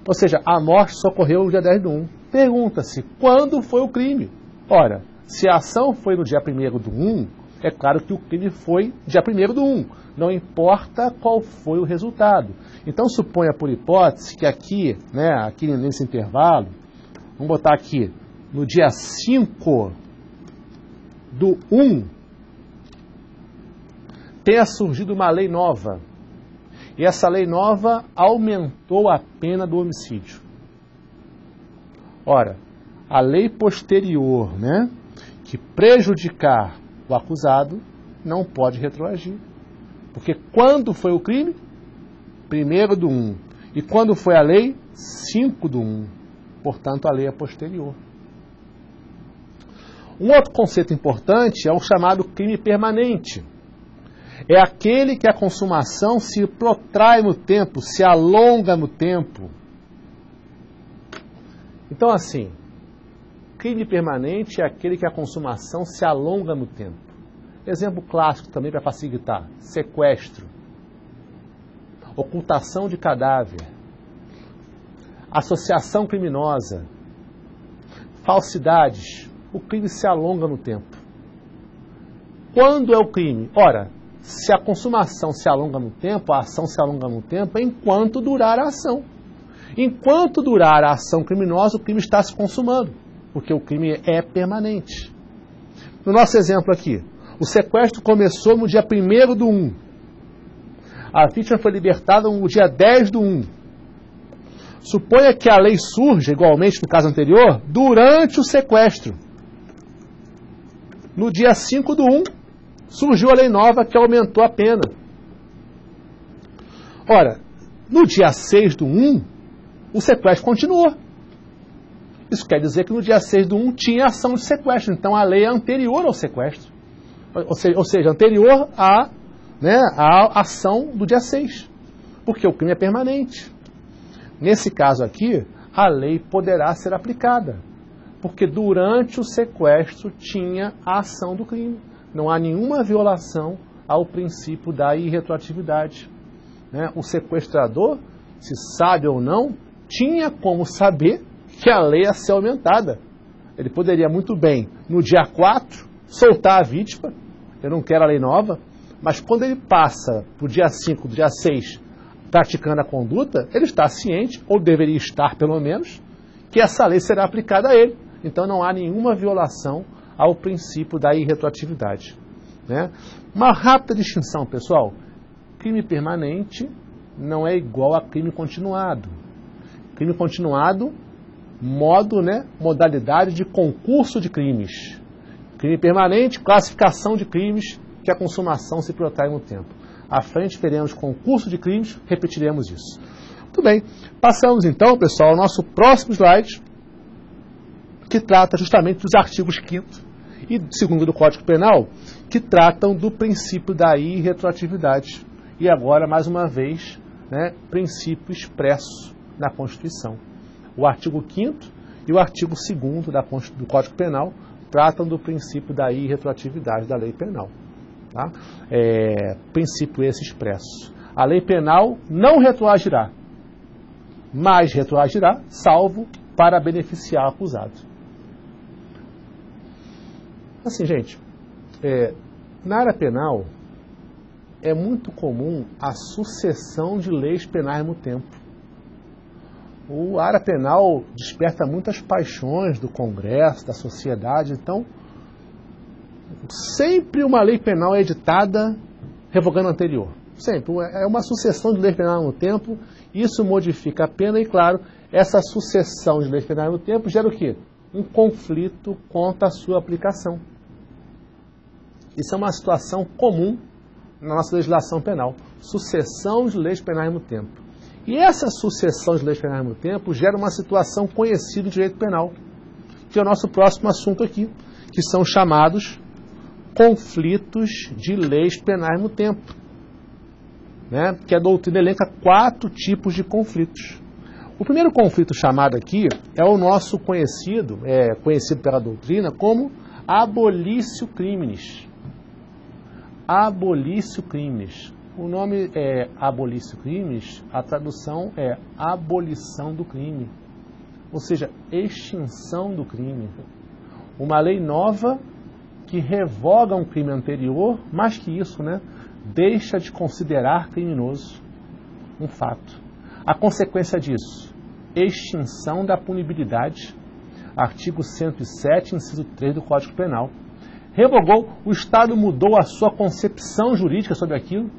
Ou seja, a morte só ocorreu no dia 10/1. Pergunta-se, quando foi o crime? Ora, se a ação foi no dia 1º/1, é claro que o crime foi dia 1º/1. Não importa qual foi o resultado. Então, suponha por hipótese que aqui nesse intervalo, vamos botar aqui, no dia 5/1, tenha surgido uma lei nova. E essa lei nova aumentou a pena do homicídio. Ora, a lei posterior, né, que prejudicar o acusado, não pode retroagir. Porque quando foi o crime? 1º/1. E quando foi a lei? 5/1. Portanto, a lei é posterior. Um outro conceito importante é o chamado crime permanente. É aquele que a consumação se protrai no tempo, se alonga no tempo. Então, assim, crime permanente é aquele que a consumação se alonga no tempo. Exemplo clássico também para facilitar: sequestro, ocultação de cadáver, associação criminosa, falsidades. O crime se alonga no tempo. Quando é o crime? Ora, se a consumação se alonga no tempo, a ação se alonga no tempo, enquanto durar a ação. Enquanto durar a ação criminosa, o crime está se consumando, porque o crime é permanente. No nosso exemplo aqui, o sequestro começou no dia 1º/1. A vítima foi libertada no dia 10/1. Suponha que a lei surja, igualmente no caso anterior, durante o sequestro. No dia 5/1, surgiu a lei nova que aumentou a pena. Ora, no dia 6/1, o sequestro continuou. Isso quer dizer que no dia 6/1 tinha ação de sequestro. Então a lei é anterior ao sequestro. Ou seja, anterior à ação do dia 6. Porque o crime é permanente. Nesse caso aqui, a lei poderá ser aplicada. Porque durante o sequestro tinha a ação do crime. Não há nenhuma violação ao princípio da irretroatividade. O sequestrador, se sabe ou não, tinha como saber que a lei ia ser aumentada. Ele poderia muito bem, no dia 4, soltar a vítima. Eu não quero a lei nova. Mas quando ele passa para o dia 5, do dia 6, praticando a conduta, ele está ciente, ou deveria estar pelo menos, que essa lei será aplicada a ele. Então não há nenhuma violação ao princípio da irretroatividade. Uma rápida distinção, pessoal. Crime permanente não é igual a crime continuado. Crime continuado, modalidade de concurso de crimes. Crime permanente, classificação de crimes que a consumação se protrai no tempo. À frente teremos concurso de crimes, repetiremos isso. Muito bem, passamos então, pessoal, ao nosso próximo slide, que trata justamente dos artigos 5º e 2º do Código Penal, que tratam do princípio da irretroatividade. E agora, mais uma vez, princípio expresso na Constituição. O artigo 5º e o artigo 2º do Código Penal tratam do princípio da irretroatividade da lei penal. Tá? Princípio esse expresso. A lei penal não retroagirá, mas retroagirá, salvo para beneficiar o acusado. Assim, gente, na área penal é muito comum a sucessão de leis penais no tempo. A área penal desperta muitas paixões do Congresso, da sociedade, então sempre uma lei penal é editada revogando a anterior. Sempre. É uma sucessão de leis penais no tempo, isso modifica a pena e, claro, essa sucessão de leis penais no tempo gera o quê? Um conflito quanto à sua aplicação. Isso é uma situação comum na nossa legislação penal. Sucessão de leis penais no tempo. E essa sucessão de leis penais no tempo gera uma situação conhecida em direito penal, que é o nosso próximo assunto aqui, que são chamados conflitos de leis penais no tempo. Que a doutrina elenca 4 tipos de conflitos. O primeiro conflito chamado aqui é o nosso conhecido pela doutrina como abolício criminis. Abolício crimes. O nome é abolício crimes, a tradução é abolição do crime. Ou seja, extinção do crime. Uma lei nova que revoga um crime anterior, mais que isso, deixa de considerar criminoso um fato. A consequência disso, extinção da punibilidade, artigo 107, inciso 3 do Código Penal. Revogou, o Estado mudou a sua concepção jurídica sobre aquilo.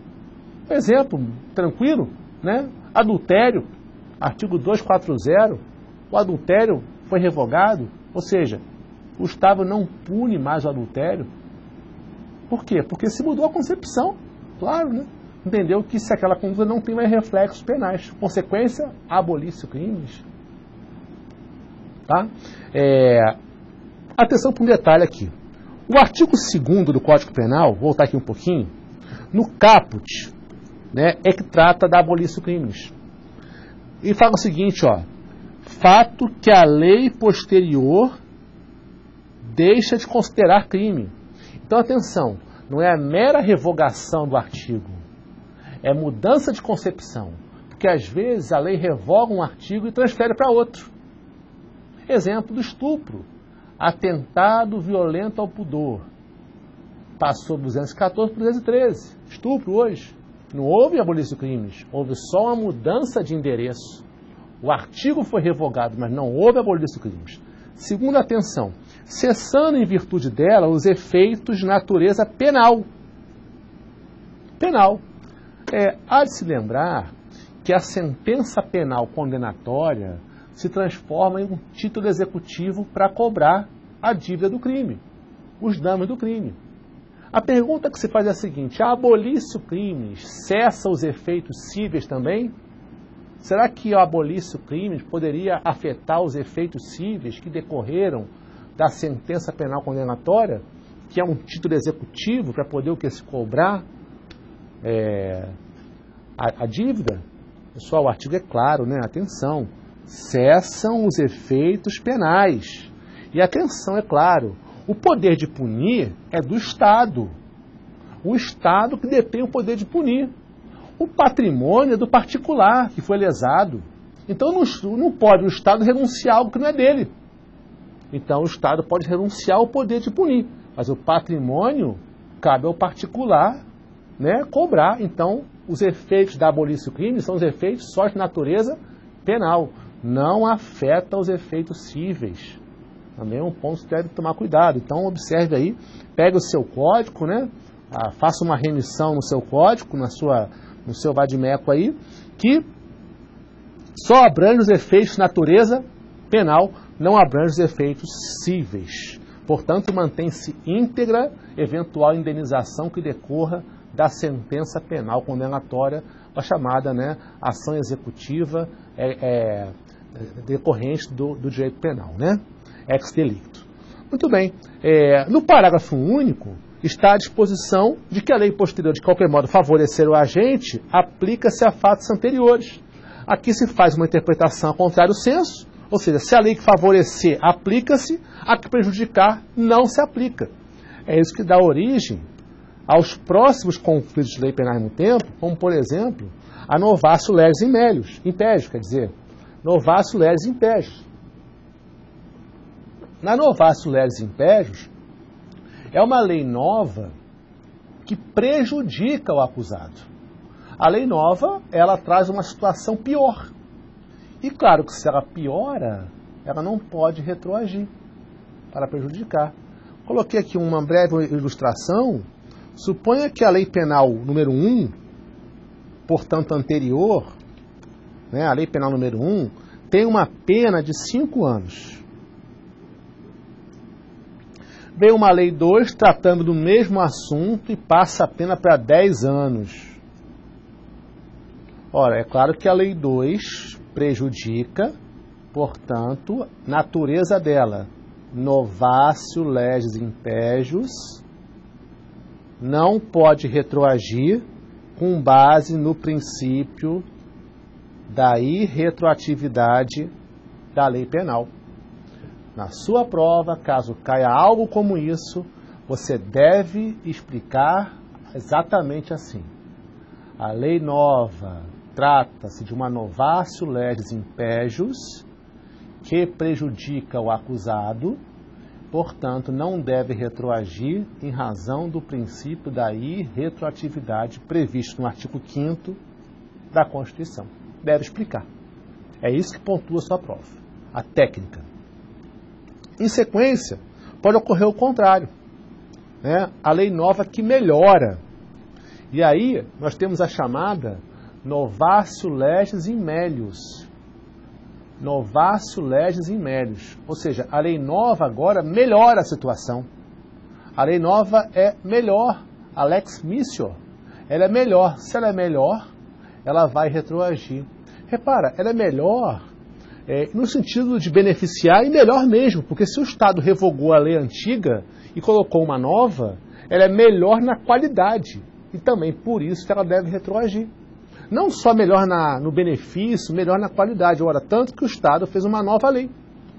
Exemplo, tranquilo, né? Adultério, artigo 240, o adultério foi revogado, ou seja, o Estado não pune mais o adultério. Por quê? Porque se mudou a concepção, claro, né? Entendeu que se aquela conduta não tem mais reflexos penais. Consequência, abolisse os crimes. Tá? Atenção para um detalhe aqui. O artigo 2º do Código Penal, vou voltar aqui um pouquinho, no caput, né, é que trata da abolição dos crimes. E fala o seguinte, ó, fato que a lei posterior deixa de considerar crime. Então, atenção, não é a mera revogação do artigo, é mudança de concepção, porque às vezes a lei revoga um artigo e transfere para outro. Exemplo do estupro, atentado violento ao pudor, passou do 214 para o 213, estupro hoje. Não houve abolição de crimes, houve só uma mudança de endereço. O artigo foi revogado, mas não houve abolição de crimes. Segunda atenção, cessando em virtude dela os efeitos de natureza penal. Penal. Há de se lembrar que a sentença penal condenatória se transforma em um título executivo para cobrar a dívida do crime, os danos do crime. A pergunta que se faz é a seguinte, a abolição crimes cessa os efeitos cíveis também? Será que a abolição crimes poderia afetar os efeitos cíveis que decorreram da sentença penal condenatória, que é um título executivo para poder o que se cobrar a dívida? Pessoal, o artigo é claro, né? Atenção, cessam os efeitos penais. E atenção, é claro, o poder de punir é do Estado. O Estado que detém o poder de punir. O patrimônio é do particular que foi lesado. Então não pode o Estado renunciar a algo que não é dele. Então o Estado pode renunciar ao poder de punir. Mas o patrimônio cabe ao particular, né, cobrar. Então os efeitos da abolição do crime são os efeitos só de natureza penal. Não afeta os efeitos cíveis. Também é um ponto que deve tomar cuidado. Então observe aí, pega o seu código, né, faça uma remissão no seu código, no seu vadimeco aí, que só abrange os efeitos de natureza penal, não abrange os efeitos cíveis. Portanto, mantém-se íntegra eventual indenização que decorra da sentença penal condenatória, a chamada, né, ação executiva decorrente do direito penal, né? Ex delicto. Muito bem. No parágrafo único, está à disposição de que a lei posterior, de qualquer modo, favorecer o agente, aplica-se a fatos anteriores. Aqui se faz uma interpretação ao contrário do senso, ou seja, se a lei que favorecer aplica-se, a que prejudicar não se aplica. É isso que dá origem aos próximos conflitos de lei penal no tempo, como, por exemplo, a novatio legis impégios, quer dizer, novatio legis impégios. Na novatio legis impégios, é uma lei nova que prejudica o acusado. A lei nova, ela traz uma situação pior. E claro que se ela piora, ela não pode retroagir para prejudicar. Coloquei aqui uma breve ilustração. Suponha que a lei penal número 1, portanto anterior, né, a lei penal número 1, tem uma pena de 5 anos. Vem uma lei 2 tratando do mesmo assunto e passa a pena para 10 anos. Ora, é claro que a lei 2 prejudica, portanto, natureza dela. Novatio legis impégios não pode retroagir com base no princípio da irretroatividade da lei penal. Na sua prova, caso caia algo como isso, você deve explicar exatamente assim. A lei nova trata-se de uma novatio legis impégios que prejudica o acusado, portanto, não deve retroagir em razão do princípio da irretroatividade previsto no artigo 5º da Constituição. Deve explicar. É isso que pontua a sua prova. A técnica. Em sequência, pode ocorrer o contrário, né? A lei nova que melhora. E aí nós temos a chamada novatio legis in melius. Novatio legis in melius. Ou seja, a lei nova agora melhora a situação. A lei nova é melhor. A lex missior. Ela é melhor. Se ela é melhor, ela vai retroagir. Repara, ela é melhor no sentido de beneficiar e melhor mesmo, porque se o Estado revogou a lei antiga e colocou uma nova, ela é melhor na qualidade e também por isso que ela deve retroagir. Não só melhor no benefício, melhor na qualidade. Ora, tanto que o Estado fez uma nova lei,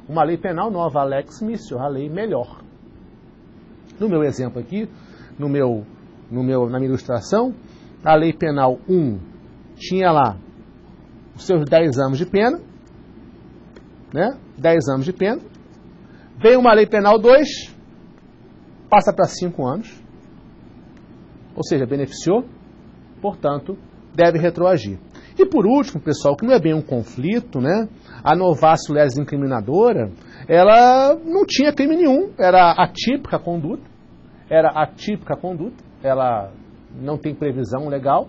uma lei penal nova, a lex missior, a lei melhor. No meu exemplo aqui, na minha ilustração, a lei penal 1 tinha lá os seus 10 anos de pena, né? 10 anos de pena. Vem uma lei penal 2, passa para 5 anos, ou seja, beneficiou, portanto, deve retroagir. E por último, pessoal, que não é bem um conflito, né? A novatio legis incriminadora, ela não tinha crime nenhum, era atípica a conduta, ela não tem previsão legal,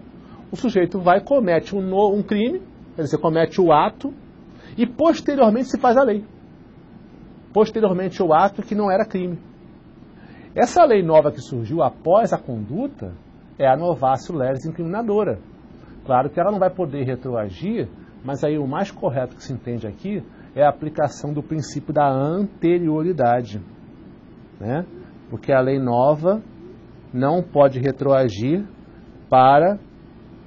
o sujeito vai e comete um crime, quer dizer, comete o ato, e posteriormente se faz a lei. Posteriormente o ato que não era crime. Essa lei nova que surgiu após a conduta é a novatio legis incriminadora. Claro que ela não vai poder retroagir, mas aí o mais correto que se entende aqui é a aplicação do princípio da anterioridade, né? Porque a lei nova não pode retroagir para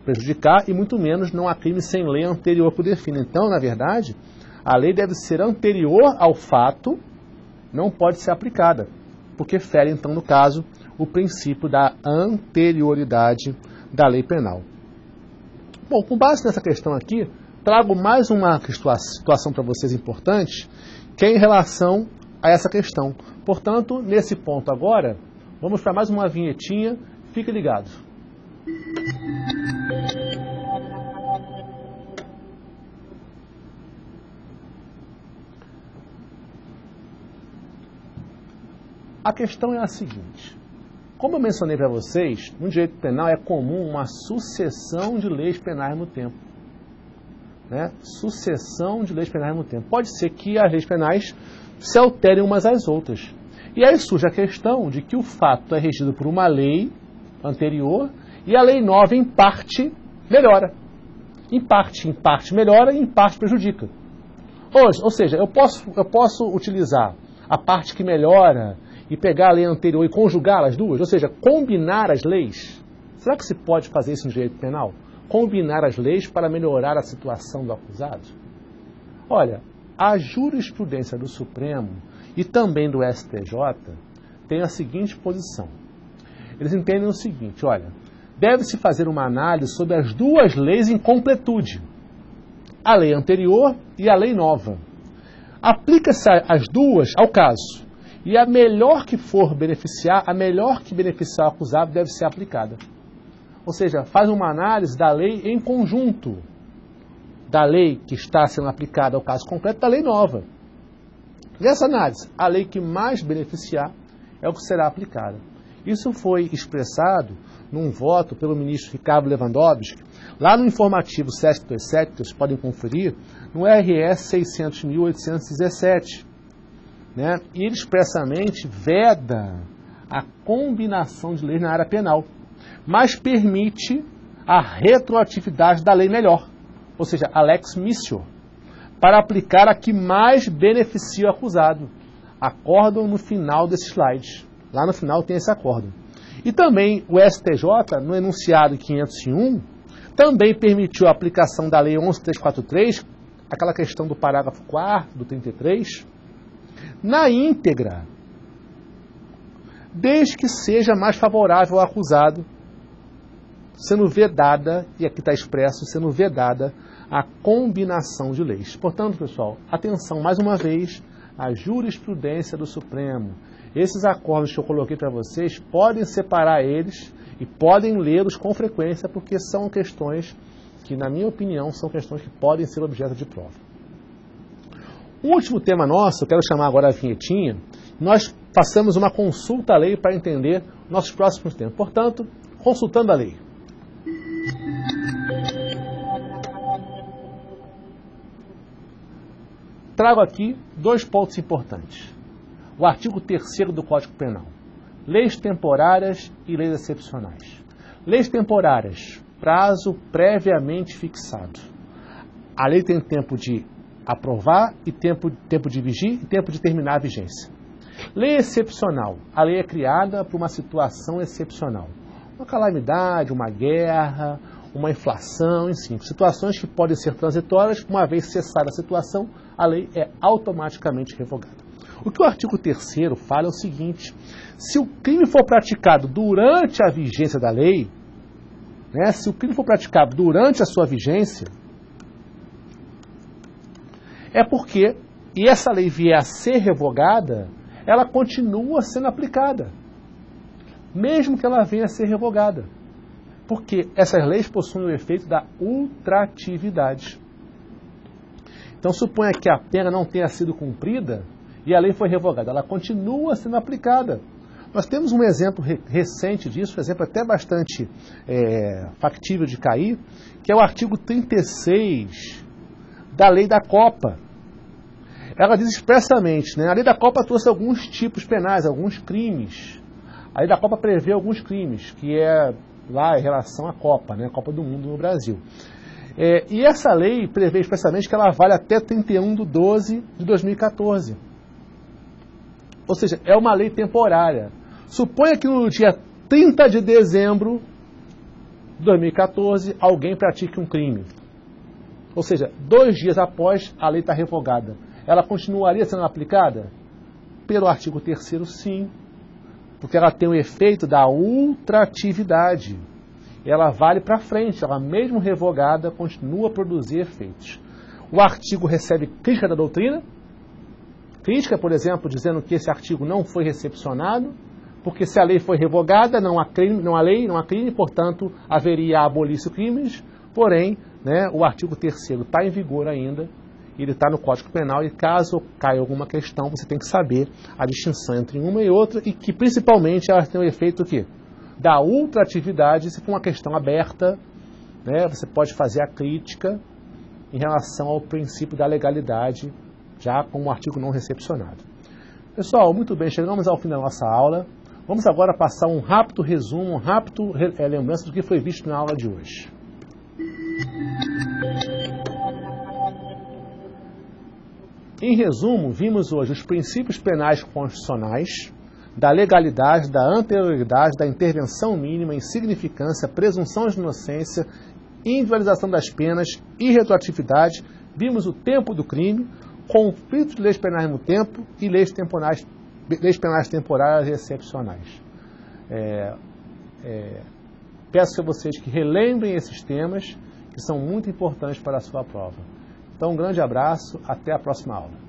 prejudicar e muito menos não há crime sem lei anterior que o defina. Então, na verdade, a lei deve ser anterior ao fato, não pode ser aplicada, porque fere, então, no caso, o princípio da anterioridade da lei penal. Bom, com base nessa questão aqui, trago mais uma situação para vocês importante, que é em relação a essa questão. Portanto, nesse ponto agora, vamos para mais uma vinhetinha, fique ligado. A questão é a seguinte. Como eu mencionei para vocês, no direito penal é comum uma sucessão de leis penais no tempo. Né? Sucessão de leis penais no tempo. Pode ser que as leis penais se alterem umas às outras. E aí surge a questão de que o fato é regido por uma lei anterior e a lei nova, em parte, melhora. Em parte melhora e em parte prejudica. Ou seja, eu posso utilizar a parte que melhora e pegar a lei anterior e conjugar as duas, ou seja, combinar as leis. Será que se pode fazer isso no direito penal? Combinar as leis para melhorar a situação do acusado? Olha, a jurisprudência do Supremo e também do STJ tem a seguinte posição. Eles entendem o seguinte, olha, deve-se fazer uma análise sobre as duas leis em completude, a lei anterior e a lei nova. Aplica-se as duas ao caso. E a melhor que beneficiar o acusado deve ser aplicada. Ou seja, faz uma análise da lei em conjunto, da lei que está sendo aplicada ao caso concreto, da lei nova. Nessa análise, a lei que mais beneficiar é o que será aplicada. Isso foi expressado num voto pelo ministro Ricardo Lewandowski, lá no informativo 727, que vocês podem conferir, no RS 600.817. Né? E ele expressamente veda a combinação de leis na área penal, mas permite a retroatividade da lei melhor, ou seja, a lex missior, para aplicar a que mais beneficia o acusado. Acórdão no final desse slide. Lá no final tem esse acórdão. E também o STJ, no enunciado 501, também permitiu a aplicação da lei 11.343, aquela questão do parágrafo 4º do 33, na íntegra, desde que seja mais favorável ao acusado, sendo vedada, e aqui está expresso, sendo vedada a combinação de leis. Portanto, pessoal, atenção mais uma vez à jurisprudência do Supremo. Esses acordos que eu coloquei para vocês, podem separar eles e podem lê-los com frequência, porque são questões que, na minha opinião, são questões que podem ser objeto de prova. O último tema nosso, eu quero chamar agora a vinhetinha, nós passamos uma consulta à lei para entender nossos próximos tempos. Portanto, consultando a lei. trago aqui 2 pontos importantes. O artigo 3º do Código Penal. Leis temporárias e leis excepcionais. Leis temporárias, prazo previamente fixado. A lei tem tempo de aprovar e tempo de vigir e tempo de terminar a vigência. Lei excepcional. A lei é criada por uma situação excepcional. Uma calamidade, uma guerra, uma inflação, enfim, situações que podem ser transitórias. Uma vez cessada a situação, a lei é automaticamente revogada. O que o artigo 3º fala é o seguinte: se o crime for praticado durante a vigência da lei, né, se o crime for praticado durante a sua vigência, é porque, e essa lei vier a ser revogada, ela continua sendo aplicada, mesmo que ela venha a ser revogada. Porque essas leis possuem o efeito da ultratividade. Então, suponha que a pena não tenha sido cumprida e a lei foi revogada. Ela continua sendo aplicada. Nós temos um exemplo recente disso, um exemplo até bastante factível de cair, que é o artigo 36 da Lei da Copa. Ela diz expressamente, né, a Lei da Copa trouxe alguns tipos penais, alguns crimes. A Lei da Copa prevê alguns crimes, que é lá em relação à Copa, né, a Copa do Mundo no Brasil. E essa lei prevê expressamente que ela vale até 31/12/2014. Ou seja, é uma lei temporária. Suponha que no dia 30 de dezembro de 2014 alguém pratique um crime. Ou seja, 2 dias após a lei estar revogada. Ela continuaria sendo aplicada? Pelo artigo 3º, sim. Porque ela tem o efeito da ultratividade. Ela vale para frente, ela mesmo revogada continua a produzir efeitos. O artigo recebe crítica da doutrina, crítica, por exemplo, dizendo que esse artigo não foi recepcionado, porque se a lei foi revogada, não há crime, não há lei, não há crime, portanto, haveria abolício crimes, porém, né, o artigo 3º está em vigor ainda, ele está no Código Penal e caso caia alguma questão, você tem que saber a distinção entre uma e outra e que, principalmente, ela tem o efeito o quê? Da ultratividade. Se for uma questão aberta, né, você pode fazer a crítica em relação ao princípio da legalidade, já com o artigo não recepcionado. Pessoal, muito bem, chegamos ao fim da nossa aula. Vamos agora passar um rápido resumo, lembrança do que foi visto na aula de hoje. Em resumo, vimos hoje os princípios penais constitucionais, da legalidade, da anterioridade, da intervenção mínima, insignificância, presunção de inocência, individualização das penas e retroatividade. Vimos o tempo do crime, conflitos de leis penais no tempo e leis penais temporárias e excepcionais. Peço a vocês que relembrem esses temas, que são muito importantes para a sua prova. Então, um grande abraço, até a próxima aula.